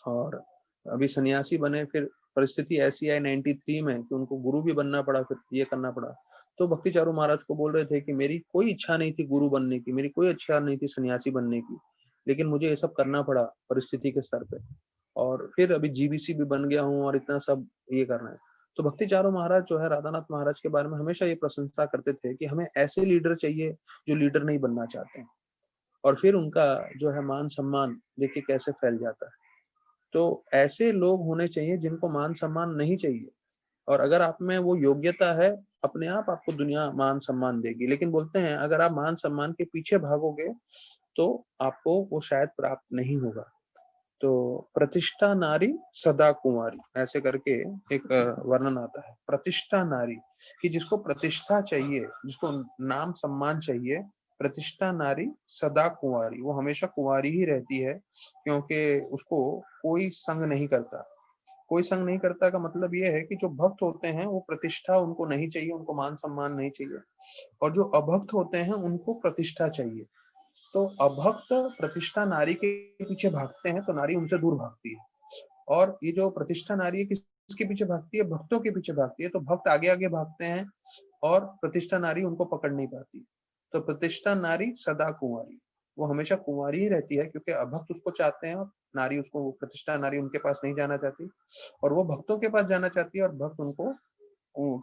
और अभी सन्यासी बने। फिर परिस्थिति ऐसी आई 93 में कि उनको गुरु भी बनना पड़ा, फिर ये करना पड़ा। तो भक्ति चारू महाराज को बोल रहे थे कि मेरी कोई इच्छा नहीं थी गुरु बनने की, मेरी कोई इच्छा नहीं थी सन्यासी बनने की, लेकिन मुझे ये सब करना पड़ा परिस्थिति के स्तर पे, और फिर अभी जीबीसी भी बन गया हूँ और इतना सब ये करना है। तो भक्ति चारू महाराज जो है राधानाथ महाराज के बारे में हमेशा ये प्रशंसा करते थे कि हमें ऐसे लीडर चाहिए जो लीडर नहीं बनना चाहते हैं, और फिर उनका जो है मान सम्मान देखिए कैसे फैल जाता है। तो ऐसे लोग होने चाहिए जिनको मान सम्मान नहीं चाहिए, और अगर आप में वो योग्यता है, अपने आप आपको दुनिया मान सम्मान देगी। लेकिन बोलते हैं अगर आप मान सम्मान के पीछे भागोगे तो आपको वो शायद प्राप्त नहीं होगा। तो प्रतिष्ठा नारी सदा कुंवारी ऐसे करके एक वर्णन आता है। प्रतिष्ठा नारी कि जिसको प्रतिष्ठा चाहिए, जिसको नाम सम्मान चाहिए, प्रतिष्ठा नारी सदा कुंवारी, वो हमेशा कुंवारी ही रहती है, क्योंकि उसको कोई संग नहीं करता। कोई संग नहीं करता का मतलब ये है कि जो भक्त होते हैं वो प्रतिष्ठा उनको नहीं चाहिए, उनको मान सम्मान नहीं चाहिए, और जो अभक्त होते हैं उनको प्रतिष्ठा चाहिए। तो अभक्त प्रतिष्ठा नारी के पीछे भागते हैं तो नारी उनसे दूर भागती है, और ये जो प्रतिष्ठा नारी है किसके पीछे भागती है? भक्तों के पीछे भागती है। तो भक्त आगे आगे भागते हैं और प्रतिष्ठा नारी उनको पकड़ नहीं पाती। तो प्रतिष्ठा नारी सदा कुंवारी, वो हमेशा कुंवारी ही रहती है, क्योंकि अभक्त उसको चाहते हैं और नारी उसको, प्रतिष्ठा नारी उनके पास नहीं जाना चाहती, और वो भक्तों के पास जाना चाहती है और भक्त उनको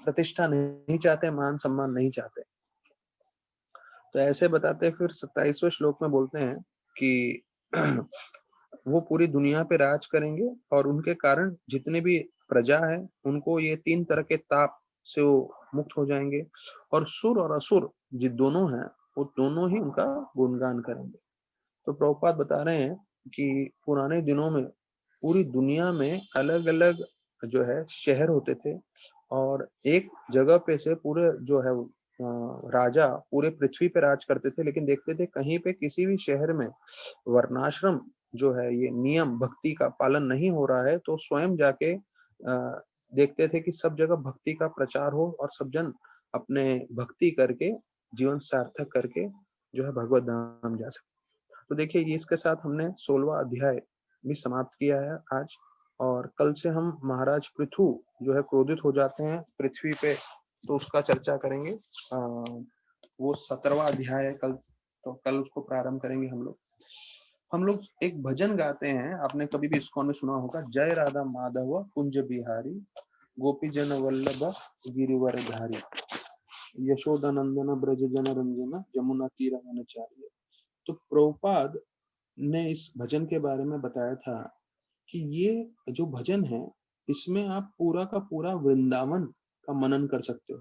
प्रतिष्ठा नहीं चाहते, मान सम्मान नहीं चाहते। तो ऐसे बताते फिर 27वें श्लोक में बोलते हैं कि वो पूरी दुनिया पे राज करेंगे, और उनके कारण जितने भी प्रजा है उनको ये 3 तरह के ताप से वो मुक्त हो जाएंगे, और सुर और असुर जो दोनों हैं वो दोनों ही उनका गुणगान करेंगे। तो प्रभुपाद बता रहे हैं कि पुराने दिनों में पूरी दुनिया में अलग अलग जो है शहर होते थे, और एक जगह पे से पूरे जो है राजा पूरे पृथ्वी पे राज करते थे, लेकिन देखते थे कहीं पे किसी भी शहर में वर्णाश्रम जो है ये नियम भक्ति का पालन नहीं हो रहा है, तो स्वयं जाके देखते थे कि सब जगह भक्ति का प्रचार हो और सब जन अपने भक्ति करके जीवन सार्थक करके जो है भगवत धाम जा सके। तो देखिए ये इसके साथ हमने 16वां अध्याय भी समाप्त किया है आज, और कल से हम महाराज पृथु जो है क्रोधित हो जाते हैं पृथ्वी पे, तो उसका चर्चा करेंगे। वो 17वां अध्याय है कल, तो कल उसको प्रारंभ करेंगे हम लोग। हम लोग एक भजन गाते हैं, आपने कभी भी इस्कॉन में सुना होगा, जय राधा माधव कुंज बिहारी, गोपी जन वल्लभ गिरिवर धारी, यशोदा नंदन ब्रज जन रंजन, जमुना तीर वनचार्य। तो प्रभुपाद ने इस भजन के बारे में बताया था कि ये जो भजन है इसमें आप पूरा का पूरा वृंदावन का मनन कर सकते हो।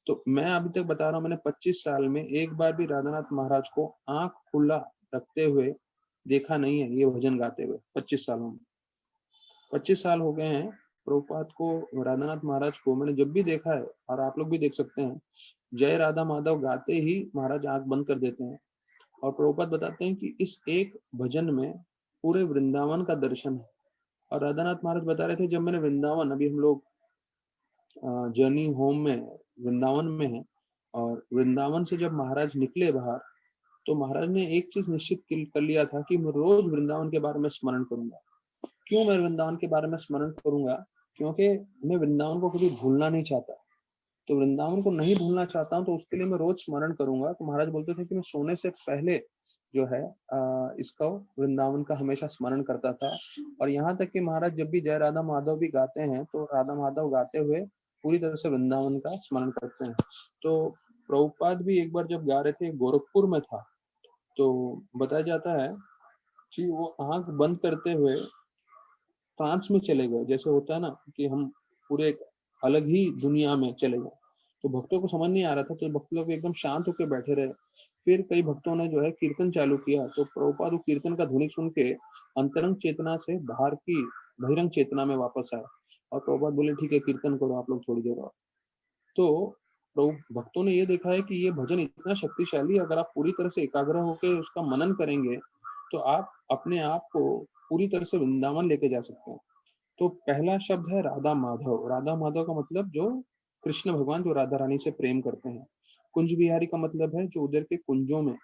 तो मैं अभी तक बता रहा हूँ, मैंने 25 साल में एक बार भी राधानाथ महाराज को आंख खुला रखते हुए देखा नहीं है ये भजन गाते हुए 25 सालों में। 25 साल हो गए हैं प्रभुपाद को, राधानाथ महाराज को मैंने जब भी देखा है, और आप लोग भी देख सकते हैं, जय राधा माधव गाते ही महाराज आंख बंद कर देते हैं। और प्रभुपाद बताते हैं कि इस एक भजन में पूरे वृंदावन का दर्शन है। और राधानाथ महाराज बता रहे थे, जब मैंने वृंदावन, अभी हम लोग जर्नी होम में वृंदावन में है, और वृंदावन से जब महाराज निकले बाहर, तो महाराज ने एक चीज निश्चित कर लिया था कि मैं रोज वृंदावन के बारे में स्मरण करूंगा। क्यों मैं वृंदावन के बारे में स्मरण करूंगा? क्योंकि मैं वृंदावन को कभी भूलना नहीं चाहता। तो वृंदावन को नहीं भूलना चाहता हूँ, तो उसके लिए मैं रोज स्मरण करूंगा। तो महाराज बोलते थे कि मैं सोने से पहले जो है इसका वृंदावन का हमेशा स्मरण करता था। और यहाँ तक कि महाराज जब भी जय राधा माधव भी गाते हैं तो राधा माधव गाते हुए पूरी तरह से वृंदावन का स्मरण करते हैं। तो प्रभुपाद भी एक बार जब गा रहे थे, गोरखपुर में था, तो बताया जाता है कि वो आंख बंद करते हुए ट्रांस में चले गए। जैसे होता है ना कि हम पूरे एक अलग ही दुनिया में चले गए। तो भक्तों को समझ नहीं आ रहा था, तो भक्त लोग एकदम शांत होकर बैठे रहे। फिर कई भक्तों ने जो है कीर्तन चालू किया, तो प्रभुपाद वो कीर्तन का ध्वनि सुन के अंतरंग चेतना से बाहर की बहिरंग चेतना में वापस आए। और प्रभुपाद बोले ठीक है कीर्तन करो आप लोग थोड़ी देर और। तो प्रभु भक्तों ने ये देखा है कि ये भजन इतना शक्तिशाली, अगर आप पूरी तरह से एकाग्र होकर उसका मनन करेंगे तो आप अपने आप को पूरी तरह से वृंदावन लेके जा सकते हैं। तो पहला शब्द है राधा माधव। राधा माधव का मतलब जो कृष्ण भगवान जो राधा रानी से प्रेम करते हैं। कुंज बिहारी का मतलब है जो उधर के कुंजों में,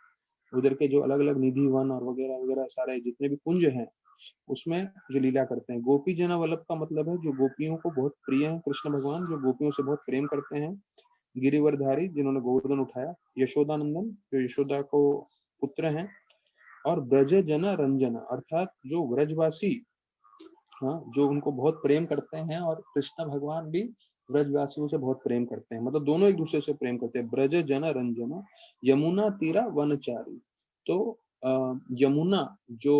उधर के जो अलग अलग निधि वन और वगैरह वगैरह सारे जितने भी कुंज हैं उसमें जो लीला करते हैं। गोपी जना वल्लभ का मतलब है जो गोपियों को बहुत प्रिय है, कृष्ण भगवान जो गोपियों से बहुत प्रेम करते हैं। गिरिवरधारी जिन्होंने गोवर्धन उठाया। यशोदानंदन जो यशोदा को पुत्र हैं। और ब्रज जन रंजन अर्थात जो व्रजवासी, हाँ, जो उनको बहुत प्रेम करते हैं, और कृष्ण भगवान भी ब्रजवासियों से बहुत प्रेम करते हैं, मतलब दोनों एक दूसरे से प्रेम करते हैं। ब्रज जन रंजन यमुना तीरा वनचारी। तो यमुना जो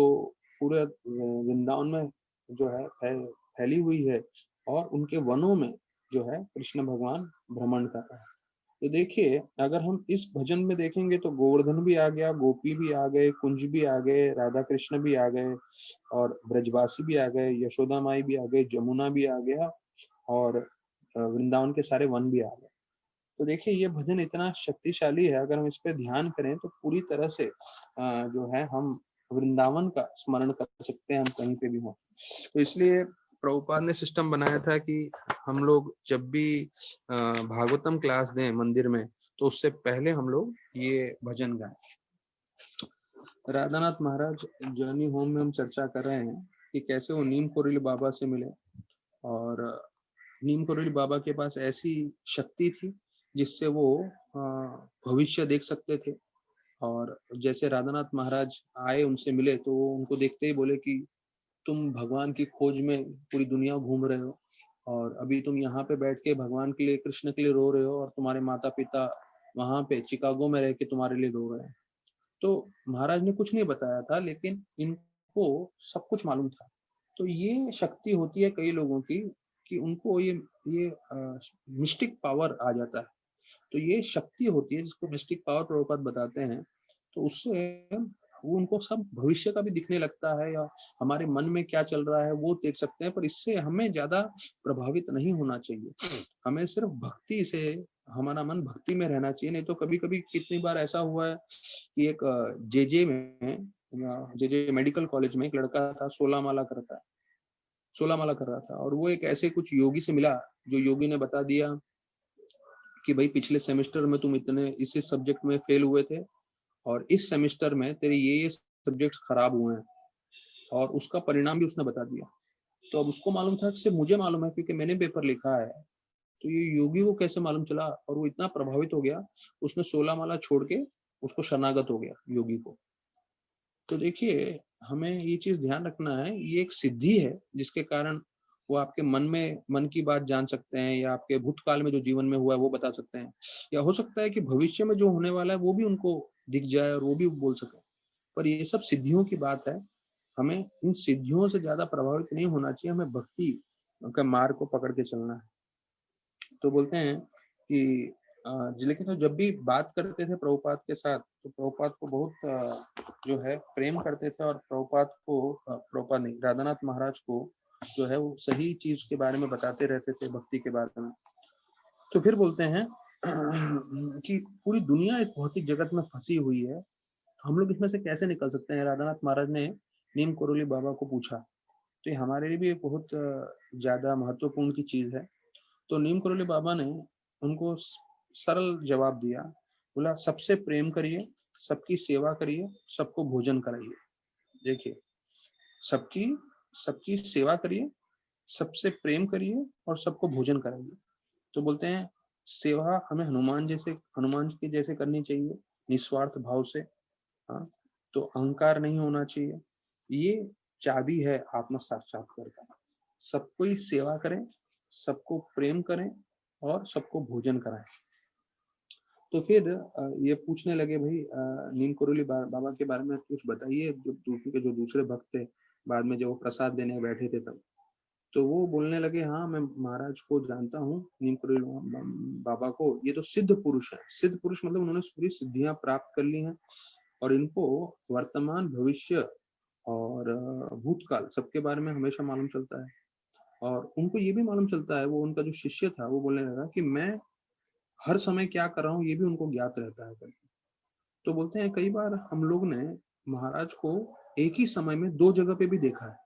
पूरे वृंदावन में जो है फैली हुई है, और उनके वनों में जो है कृष्ण भगवान भ्रमण कर रहे हैं। तो देखिए, अगर हम इस भजन में देखेंगे तो गोवर्धन भी आ गया, गोपी भी आ गए, कुंज भी आ गए, राधा कृष्ण भी आ गए और ब्रजवासी भी आ गए, यशोदा माई भी आ गए, जमुना भी आ गया और वृंदावन के सारे वन भी आ गए। तो देखिए, ये भजन इतना शक्तिशाली है, अगर हम इस पे ध्यान करें तो पूरी तरह से जो है हम वृंदावन का स्मरण कर सकते हैं, हम कहीं पे भी हों। तो इसलिए प्रभुपाद ने सिस्टम बनाया था कि हम लोग जब भी भागवतम क्लास दें मंदिर में, तो उससे पहले हम लोग ये भजन गाएं। राधानाथ महाराज जर्नी होम में हम चर्चा कर रहे हैं कि कैसे वो नीम कोरिल बाबा से मिले, और नीम कोरिल बाबा के पास ऐसी शक्ति थी जिससे वो भविष्य देख सकते थे। और जैसे राधानाथ महाराज आए, उनसे मिले, तो वो उनको देखते ही बोले कि तुम भगवान की खोज में पूरी दुनिया घूम रहे हो और अभी तुम यहाँ पे बैठ के भगवान के लिए, कृष्ण के लिए रो रहे हो, और तुम्हारे माता पिता वहां पे चिकागो में रह के तुम्हारे लिए रो रहे हैं। तो महाराज ने कुछ नहीं बताया था, लेकिन इनको सब कुछ मालूम था। तो ये शक्ति होती है कई लोगों की कि उनको ये मिस्टिक पावर आ जाता है। तो ये शक्ति होती है जिसको मिस्टिक पावर प्रभुपाद बताते हैं। तो उससे वो उनको सब भविष्य का भी दिखने लगता है, या हमारे मन में क्या चल रहा है वो देख सकते हैं। पर इससे हमें ज्यादा प्रभावित नहीं होना चाहिए, हमें सिर्फ भक्ति से, हमारा मन भक्ति में रहना चाहिए। नहीं तो कभी कभी कितनी बार ऐसा हुआ है कि एक जेजे मेडिकल कॉलेज में एक लड़का था, 16 माला करता है, 16 माला कर रहा था, और वो एक ऐसे कुछ योगी से मिला, जो योगी ने बता दिया कि भाई पिछले सेमेस्टर में तुम इतने इस सब्जेक्ट में फेल हुए थे, और इस सेमेस्टर में तेरे ये सब्जेक्ट्स खराब हुए हैं, और उसका परिणाम भी उसने बता दिया। तो अब उसको मालूम था कि सिर्फ मुझे मालूम है क्योंकि मैंने पेपर लिखा है, तो ये योगी को कैसे मालूम चला? और वो इतना प्रभावित हो गया, उसने 16 माला छोड़ के उसको शरणागत हो गया योगी को। तो देखिए, हमें ये चीज ध्यान रखना है, ये एक सिद्धि है जिसके कारण वो आपके मन की बात जान सकते हैं, या आपके भूतकाल में जो जीवन में हुआ है वो बता सकते हैं, या हो सकता है कि भविष्य में जो होने वाला है वो भी उनको दिख जाए और वो भी बोल सके। पर ये सब सिद्धियों की बात है, हमें इन सिद्धियों से ज्यादा प्रभावित नहीं होना चाहिए, हमें भक्ति का मार्ग को पकड़ के चलना है। तो बोलते हैं कि लेकिन तो जब भी बात करते थे प्रभुपाद के साथ, तो प्रभुपाद को बहुत जो है प्रेम करते थे, और प्रभुपाद को प्रभुपाद नहीं, राधानाथ महाराज को जो है वो सही चीज के बारे में बताते रहते थे, भक्ति के बारे में। तो फिर बोलते हैं कि पूरी दुनिया इस भौतिक जगत में फंसी हुई है, हम लोग इसमें से कैसे निकल सकते हैं? राधानाथ महाराज ने नीम करोली बाबा को पूछा। तो ये हमारे लिए भी एक बहुत ज्यादा महत्वपूर्ण की चीज है। तो नीम करोली बाबा ने उनको सरल जवाब दिया, बोला सबसे प्रेम करिए, सबकी सेवा करिए, सबको भोजन कराइए। देखिए, सबकी सबकी सेवा करिए, सबसे प्रेम करिए और सबको भोजन कराइए। तो बोलते हैं सेवा हमें हनुमान की जैसे करनी चाहिए, निस्वार्थ भाव से। हाँ, तो अहंकार नहीं होना चाहिए। ये चाबी है आत्म साक्षात्कार का। सबको ही सेवा करें, सबको प्रेम करें और सबको भोजन कराएं। तो फिर ये पूछने लगे, भाई नीम करोली बाबा के बारे में कुछ बताइए, जो दूसरे भक्त थे, बाद में जब वो प्रसाद देने बैठे थे तब। तो वो बोलने लगे, हाँ मैं महाराज को जानता हूँ, नीम करोली बाबा को। ये तो सिद्ध पुरुष है। सिद्ध पुरुष मतलब उन्होंने पूरी सिद्धियां प्राप्त कर ली हैं, और इनको वर्तमान, भविष्य और भूतकाल सबके बारे में हमेशा मालूम चलता है। और उनको ये भी मालूम चलता है, वो उनका जो शिष्य था वो बोलने लगा कि मैं हर समय क्या कर रहा हूँ ये भी उनको ज्ञात रहता है करके। तो बोलते हैं कई बार हम लोग ने महाराज को एक ही समय में दो जगह पे भी देखा है।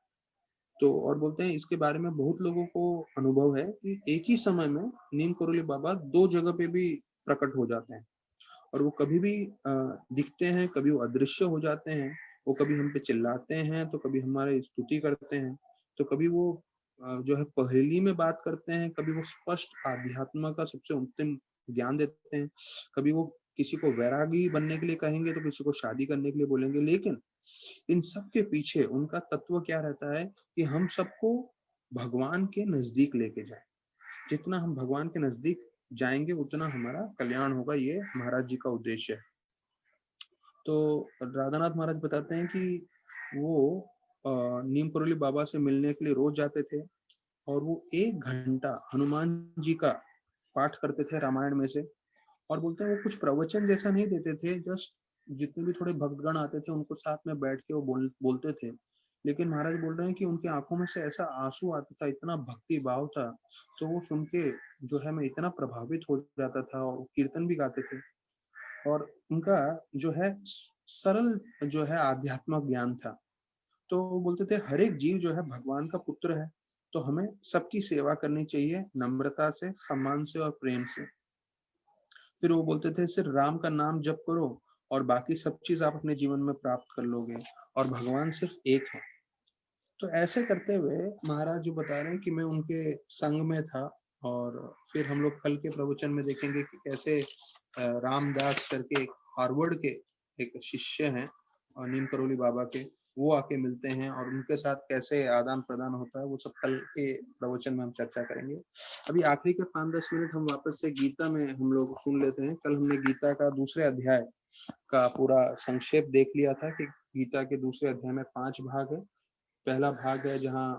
तो और बोलते हैं इसके बारे में बहुत लोगों को अनुभव है कि एक ही समय में नीम करोली बाबा दो जगह पे भी प्रकट हो जाते हैं, और वो कभी भी दिखते हैं, कभी वो अदृश्य हो जाते हैं। वो कभी हम पे चिल्लाते हैं, तो कभी हमारे स्तुति करते हैं, तो कभी वो जो है पहेली में बात करते हैं, कभी वो स्पष्ट आध्यात्म का सबसे अंतिम ज्ञान देते हैं, कभी वो किसी को वैरागी बनने के लिए कहेंगे, तो किसी को शादी करने के लिए बोलेंगे। लेकिन इन सब के पीछे उनका तत्व क्या रहता है कि हम सबको भगवान के नजदीक लेके जाए। जितना हम भगवान के नजदीक जाएंगे उतना हमारा कल्याण होगा, ये महाराज जी का उद्देश्य है। तो राधानाथ महाराज बताते हैं कि वो नीम करोली बाबा से मिलने के लिए रोज जाते थे, और वो 1 घंटा हनुमान जी का पाठ करते थे रामायण में से, और बोलते हैं वो कुछ प्रवचन जैसा नहीं देते थे, जस्ट जितने भी थोड़े भक्तगण आते थे उनको साथ में बैठ के वो बोलते थे। लेकिन महाराज बोल रहे हैं कि उनकी आंखों में से ऐसा आंसू आता था, इतना भक्ति भाव था, तो वो सुन के जो है मैं इतना प्रभावित हो जाता था, और कीर्तन भी गाते थे। और उनका जो है सरल जो है आध्यात्मिक ज्ञान था। तो वो बोलते थे हर एक जीव जो है भगवान का पुत्र है, तो हमें सबकी सेवा करनी चाहिए नम्रता से, सम्मान से और प्रेम से। फिर वो बोलते थे सिर्फ राम का नाम जप करो और बाकी सब चीज आप अपने जीवन में प्राप्त कर लोगे, और भगवान सिर्फ एक है। तो ऐसे करते हुए महाराज जो बता रहे हैं कि मैं उनके संग में था। और फिर हम लोग कल के प्रवचन में देखेंगे कि कैसे रामदास करके हार्वर्ड के एक शिष्य हैं और नीम करोली बाबा के, वो आके मिलते हैं और उनके साथ कैसे आदान प्रदान होता है, वो सब कल के प्रवचन में हम चर्चा करेंगे। अभी आखिरी के 5-10 मिनट हम वापस से गीता में हम लोग सुन लेते हैं। कल हमने गीता का दूसरे अध्याय का पूरा संक्षेप देख लिया था कि गीता के दूसरे अध्याय में 5 भाग है। पहला भाग है जहाँ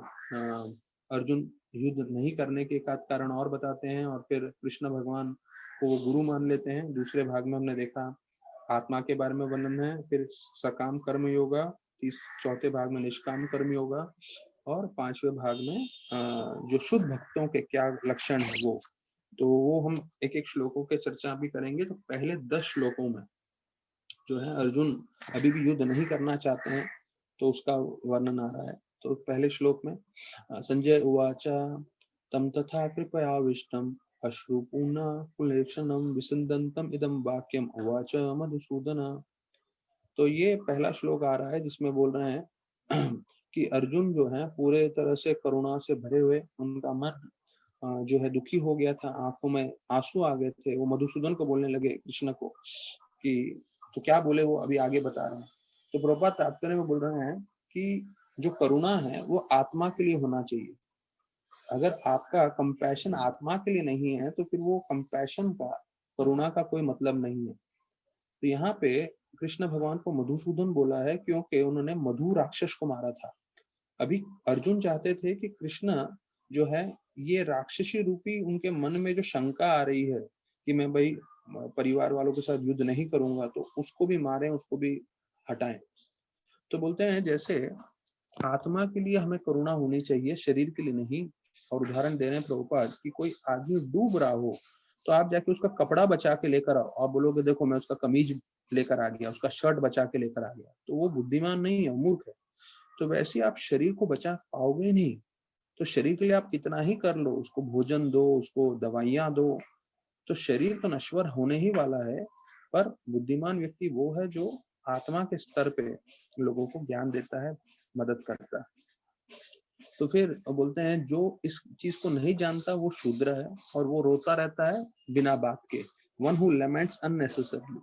अर्जुन युद्ध नहीं करने के एक आध कारण और बताते हैं, और फिर कृष्ण भगवान को वो गुरु मान लेते हैं। दूसरे भाग में हमने देखा आत्मा के बारे में वर्णन है, फिर सकाम कर्म योगा, चौथे भाग में निष्काम कर्म योगा, और 5वें भाग में जो शुद्ध भक्तों के क्या लक्षण है वो। तो वो हम एक एक श्लोकों के चर्चा भी करेंगे। तो पहले 10 श्लोकों में जो है अर्जुन अभी भी युद्ध नहीं करना चाहते हैं, तो उसका वर्णन आ रहा है। तो पहले श्लोक में संजय उवाच तम तथा कृपयाविष्टम् अश्रुपूर्णा कुलेक्षणं विसन्दन्तं इदं वाक्यम् उवाच मधुसूदन। तो ये पहला श्लोक आ रहा है जिसमें बोल रहे हैं कि अर्जुन जो है पूरे तरह से करुणा से भरे हुए, उनका मन जो है दुखी हो गया था, आंखों में आंसू आ गए थे। वो मधुसूदन को बोलने लगे, कृष्ण को, कि तो क्या बोले वो अभी आगे बता रहे हैं। तो प्रभुपाद तात्पर्य में बोल रहे हैं कि जो करुणा है वो आत्मा के लिए होना चाहिए। अगर आपका कंपैशन आत्मा के लिए नहीं है तो फिर वो कंपैशन का, करुणा का कोई मतलब नहीं है। तो यहाँ पे कृष्ण भगवान को मधुसूदन बोला है क्योंकि उन्होंने मधु राक्षस को मारा था। अभी अर्जुन चाहते थे कि कृष्ण जो है ये राक्षसी रूपी उनके मन में जो शंका आ रही है कि मैं भाई परिवार वालों के साथ युद्ध नहीं करूंगा, तो उसको भी मारें, उसको भी हटाएं। तो बोलते हैं जैसे आत्मा के लिए हमें करुणा होनी चाहिए, शरीर के लिए नहीं। और उदाहरण दे रहे हैं प्रभुपाद कि कोई आदमी डूब रहा हो तो आप जाके उसका कपड़ा बचा के लेकर आओ, आप बोलोगे देखो मैं उसका कमीज लेकर आ गया, उसका शर्ट बचा के लेकर आ गया, तो वो बुद्धिमान नहीं है, मूर्ख है। तो वैसे आप शरीर को बचा पाओगे नहीं। तो शरीर के लिए आप कितना ही कर लो, उसको भोजन दो, उसको दवाइयां दो, तो शरीर तो नश्वर होने ही वाला है। पर बुद्धिमान व्यक्ति वो है जो आत्मा के स्तर पे लोगों को ज्ञान देता है, मदद करता है। तो फिर बोलते हैं जो इस चीज को नहीं जानता वो शूद्र है और वो रोता रहता है बिना बात के, वन हु लेमेंट्स अननेसेसरली।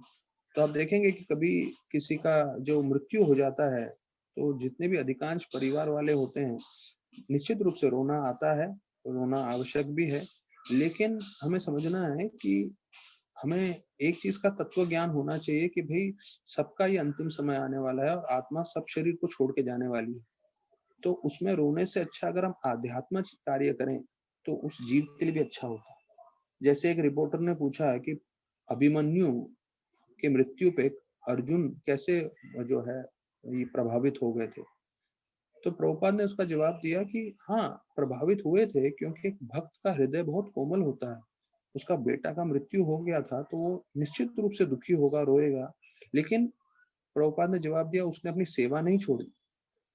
तो आप देखेंगे कि कभी किसी का जो मृत्यु हो जाता है तो जितने भी अधिकांश परिवार वाले होते हैं, निश्चित रूप से रोना आता है, रोना आवश्यक भी है। लेकिन हमें समझना है कि हमें एक चीज का तत्व ज्ञान होना चाहिए कि भाई सबका ये अंतिम समय आने वाला है और आत्मा सब शरीर को छोड़ के जाने वाली है। तो उसमें रोने से अच्छा अगर हम आध्यात्मिक कार्य करें तो उस जीव के लिए भी अच्छा होता है। जैसे एक रिपोर्टर ने पूछा है कि अभिमन्यु की मृत्यु पे अर्जुन कैसे जो है ये प्रभावित हो गए थे। तो प्रभुपाद ने उसका जवाब दिया कि हाँ, प्रभावित हुए थे क्योंकि एक भक्त का हृदय बहुत कोमल होता है। उसका बेटा का मृत्यु हो गया था तो वो निश्चित रूप से दुखी होगा, रोएगा। लेकिन प्रभुपाद ने जवाब दिया उसने अपनी सेवा नहीं छोड़ी,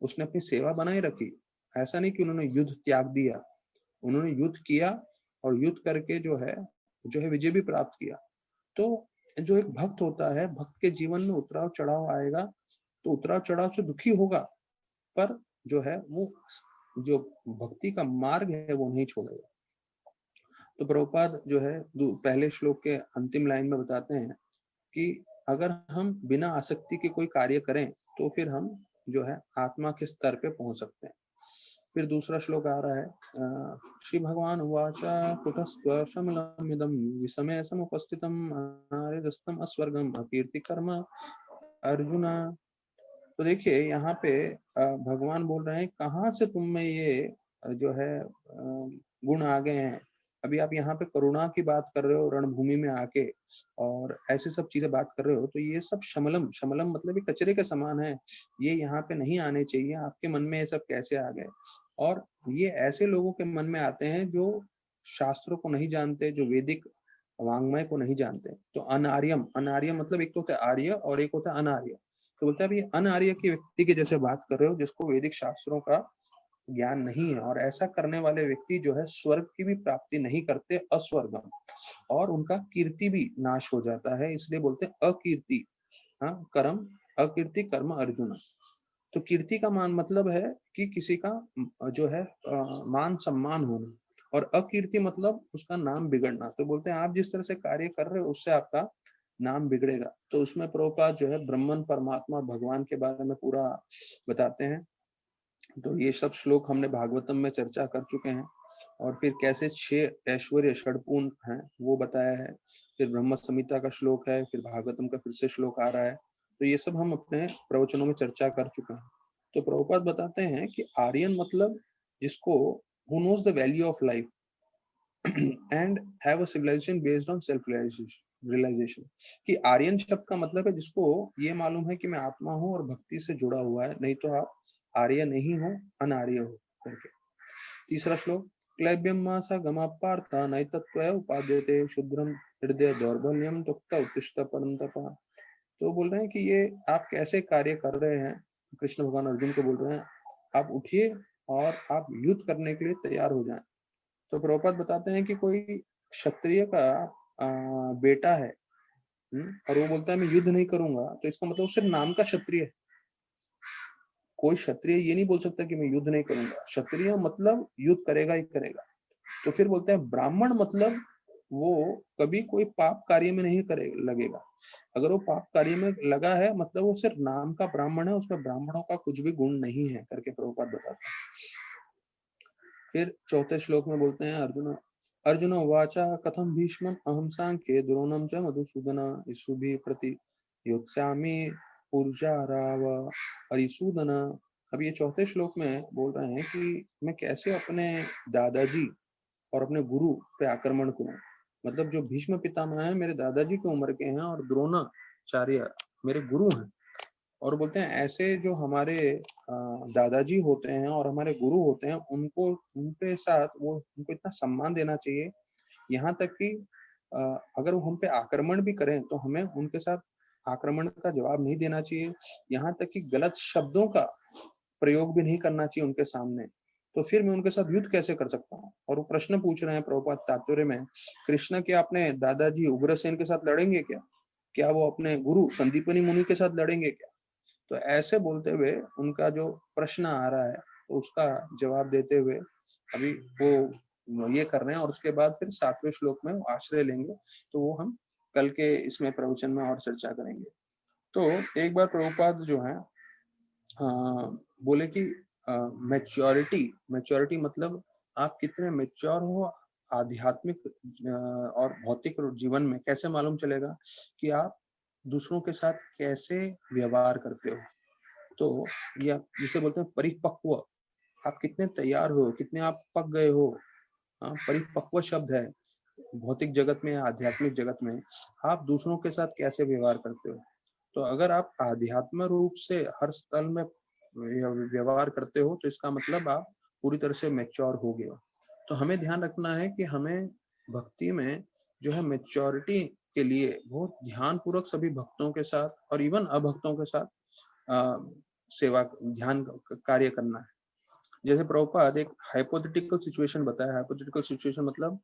उसने अपनी सेवा बनाए रखी। ऐसा नहीं कि उन्होंने युद्ध त्याग दिया, उन्होंने युद्ध किया और युद्ध करके जो है विजय भी प्राप्त किया। तो जो एक भक्त होता है, भक्त के जीवन में उतराव चढ़ाव आएगा, तो उतराव चढ़ाव से दुखी होगा, पर जो है वो जो भक्ति का मार्ग है वो नहीं छोड़ेगा। तो प्रभुपाद जो है पहले श्लोक के अंतिम लाइन में बताते हैं कि अगर हम बिना आसक्ति के कोई कार्य करें तो फिर हम जो है आत्मा के स्तर पे पहुंच सकते हैं। फिर दूसरा श्लोक आ रहा है श्री भगवान उवाच कुतस्त्वशमलमिदं विषमे समुपस्थितम् अनार्यदस्तम अस्वर्गम अकीर्ति कर्म अर्जुन। तो देखिए यहाँ पे भगवान बोल रहे हैं कहाँ से तुम में ये जो है गुण आ गए हैं अभी आप यहाँ पे करुणा की बात कर रहे हो रणभूमि में आके, और ऐसी सब चीजें बात कर रहे हो, तो ये सब शमलम, शमलम मतलब ये कचरे के समान है, ये यहाँ पे नहीं आने चाहिए। आपके मन में ये सब कैसे आ गए? और ये ऐसे लोगों के मन में आते हैं जो शास्त्रों को नहीं जानते, जो वैदिक वांग्मय को नहीं जानते। तो अनार्यम, अनार्य मतलब एक तो होता है आर्य और एक होता है अनार्य। तो बोलता है अभी अनार्य के व्यक्ति की जैसे बात कर रहे हो, जिसको वैदिक शास्त्रों का ज्ञान नहीं है, और ऐसा करने वाले व्यक्ति जो है स्वर्ग की भी प्राप्ति नहीं करते, अस्वर्गम, और उनका कीर्ति भी नाश हो जाता है, इसलिए बोलते हैं अकीर्ति। हाँ, कर्म, अकीर्ति कर्म अर्जुन। तो कीर्ति का मान मतलब है कि किसी का जो है मान सम्मान होना, और अकीर्ति मतलब उसका नाम बिगड़ना। तो बोलते हैं आप जिस तरह से कार्य कर रहे हो उससे आपका नाम बिगड़ेगा। तो उसमें प्रभुपाद जो है ब्रह्मन, परमात्मा, भगवान के बारे में पूरा बताते हैं। तो ये सब श्लोक हमने भागवतम में चर्चा कर चुके हैं, और फिर कैसे 6 ऐश्वर्य षडपूर्ण हैं वो बताया है। फिर ब्रह्म संहिता का श्लोक है, फिर भागवतम का फिर से श्लोक आ रहा है। तो ये सब हम अपने प्रवचनों में चर्चा कर चुके हैं। तो प्रभुपाद बताते हैं कि आर्यन मतलब जिसको who knows the value of life and have a civilization based on self realization. कि आर्यन शब्द का मतलब है जिसको ये मालूम है कि मैं आत्मा हूँ और भक्ति से जुड़ा हुआ है, नहीं तो आप आर्य नहीं हो, अनार्य हो करके। तीसरा श्लोक, क्लैब्यम मासा गमा पार्थ नैतत्व उपाद्यते शुद्रम हृदय दौर्बल्यम तुक्त उत्तिष्ठ परंतपा। तो बोल रहे हैं कि ये आप कैसे कार्य कर रहे हैं। कृष्ण भगवान अर्जुन को बोल रहे हैं आप उठिए और आप युद्ध करने के लिए तैयार हो जाएं। तो प्रभुपाद बताते हैं कि कोई क्षत्रिय का बेटा है, और वो बोलता है मैं युद्ध नहीं करूंगा, तो इसका मतलब सिर्फ नाम का क्षत्रिय है। कोई क्षत्रिय ये नहीं बोल सकता कि मैं युद्ध नहीं करूंगा। क्षत्रिय मतलब युद्ध करेगा ही करेगा। तो फिर बोलते हैं ब्राह्मण मतलब वो कभी कोई पाप कार्य में नहीं करे लगेगा। अगर वो पाप कार्य में लगा है मतलब वो सिर्फ नाम का ब्राह्मण है, उसमें ब्राह्मणों का कुछ भी गुण नहीं है करके प्रभुपाद बताते हैं। फिर चौथे श्लोक में बोलते हैं अर्जुन, अर्जुन वाचा कथम भीष्मम अहम सांख्ये द्रोणम च मधुसूदन इषुभि प्रति योत्स्यामि ऊर्जा राव अरिसूदन। अब ये चौथे श्लोक में बोल रहे हैं कि मैं कैसे अपने दादाजी और अपने गुरु पे आक्रमण करूं। मतलब जो भीष्म पितामह है मेरे दादाजी की उम्र के हैं, और द्रोणाचार्य मेरे गुरु हैं। और बोलते हैं ऐसे जो हमारे दादाजी होते हैं और हमारे गुरु होते हैं, उनको उनके साथ वो उनको इतना सम्मान देना चाहिए, यहाँ तक कि अगर वो हम पे आक्रमण भी करें तो हमें उनके साथ आक्रमण का जवाब नहीं देना चाहिए, यहाँ तक कि गलत शब्दों का प्रयोग भी नहीं करना चाहिए उनके सामने। तो फिर मैं उनके साथ युद्ध कैसे कर सकता हूँ? और वो प्रश्न पूछ रहे हैं प्रभुपाद तात्पर्य में, कृष्ण क्या अपने दादाजी उग्रसेन के साथ लड़ेंगे क्या? क्या वो अपने गुरु संदीपनी मुनि के साथ लड़ेंगे क्या? तो ऐसे बोलते हुए उनका जो प्रश्न आ रहा है तो उसका जवाब देते हुए अभी वो ये कर रहे हैं, और उसके बाद फिर 7वें श्लोक में आश्रय लेंगे। तो वो हम कल के इसमें प्रवचन में और चर्चा करेंगे। तो एक बार प्रभुपाद जो है बोले कि मैच्योरिटी, मैच्योरिटी मतलब आप कितने मैच्योर हो आध्यात्मिक और भौतिक जीवन में, कैसे मालूम चलेगा कि आप दूसरों के साथ कैसे व्यवहार करते हो। तो या जिसे बोलते हैं परिपक्व, आप कितने तैयार हो, कितने आप पक गए हो। परिपक्व शब्द है भौतिक जगत में, आध्यात्मिक जगत में आप दूसरों के साथ कैसे व्यवहार करते हो। तो अगर आप आध्यात्म रूप से हर स्थल में व्यवहार करते हो तो इसका मतलब आप पूरी तरह से मैच्योर हो गए हो। तो हमें ध्यान रखना है कि हमें भक्ति में जो है मैच्योरिटी के लिए बहुत ध्यान पूर्वक सभी भक्तों के साथ और इवन अभक्तों के साथ सेवा ध्यान कार्य करना है। जैसे प्रभुपाद एक हाइपोथेटिकल सिचुएशन बताया। हाइपोथेटिकल सिचुएशन मतलब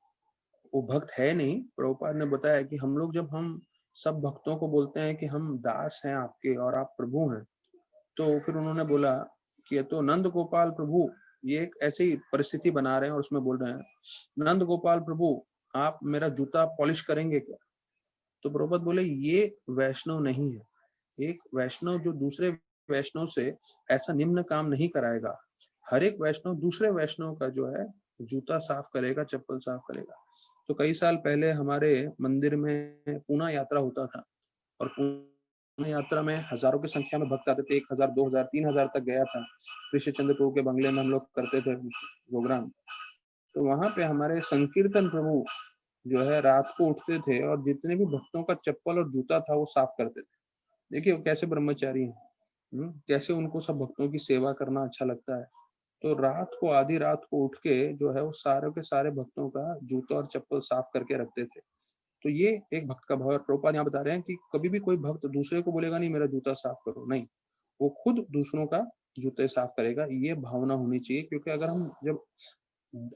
वो भक्त है नहीं। प्रभुपाद ने बताया कि हम लोग जब हम सब भक्तों को बोलते हैं कि हम दास हैं आपके और आप प्रभु हैं, तो फिर उन्होंने बोला कि ये तो नंद गोपाल प्रभु ये एक ऐसी परिस्थिति बना रहे हैं, और उसमें बोल रहे हैं नंद गोपाल प्रभु आप मेरा जूता पॉलिश करेंगे क्या? तो प्रभुपाद बोले ये वैष्णव नहीं है। एक वैष्णव जो दूसरे वैष्णव से ऐसा निम्न काम नहीं कराएगा। हर एक वैष्णव दूसरे वैष्णव का जो है जूता साफ करेगा, चप्पल साफ करेगा। तो कई साल पहले हमारे मंदिर में पूना यात्रा होता था, और पूना यात्रा में हजारों की संख्या में भक्त आते थे। 1000, 2000, 3000 तक गया था। कृष्ण चंद्र प्रभु के बंगले में हम लोग करते थे प्रोग्राम। तो वहां पे हमारे संकीर्तन प्रभु जो है रात को उठते थे और जितने भी भक्तों का चप्पल और जूता था वो साफ करते थे। देखिए वो कैसे ब्रह्मचारी हैं, कैसे उनको सब भक्तों की सेवा करना अच्छा लगता है। तो रात को आधी रात को उठ के जो है वो सारे के सारे भक्तों का जूता और चप्पल साफ करके रखते थे। तो ये एक भक्त का भाव है। प्रभुपाद यहाँ बता रहे हैं कि कभी भी कोई भक्त दूसरे को बोलेगा नहीं मेरा जूता साफ करो, नहीं, वो खुद दूसरों का जूते साफ करेगा। ये भावना होनी चाहिए, क्योंकि अगर हम जब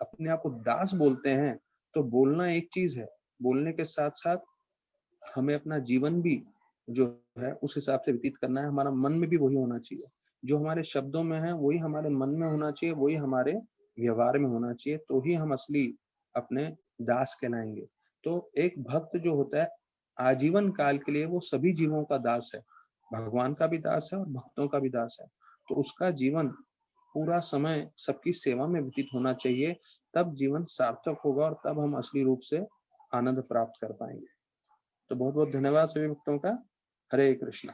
अपने आप को दास बोलते हैं तो बोलना एक चीज है, बोलने के साथ साथ हमें अपना जीवन भी जो है उस हिसाब से व्यतीत करना है। हमारा मन में भी वही होना चाहिए, जो हमारे शब्दों में है वही हमारे मन में होना चाहिए, वही हमारे व्यवहार में होना चाहिए, तो ही हम असली अपने दास कहलाएंगे। तो एक भक्त जो होता है आजीवन काल के लिए वो सभी जीवों का दास है, भगवान का भी दास है और भक्तों का भी दास है। तो उसका जीवन पूरा समय सबकी सेवा में व्यतीत होना चाहिए, तब जीवन सार्थक होगा और तब हम असली रूप से आनंद प्राप्त कर पाएंगे। तो बहुत बहुत धन्यवाद सभी भक्तों का। हरे कृष्णा।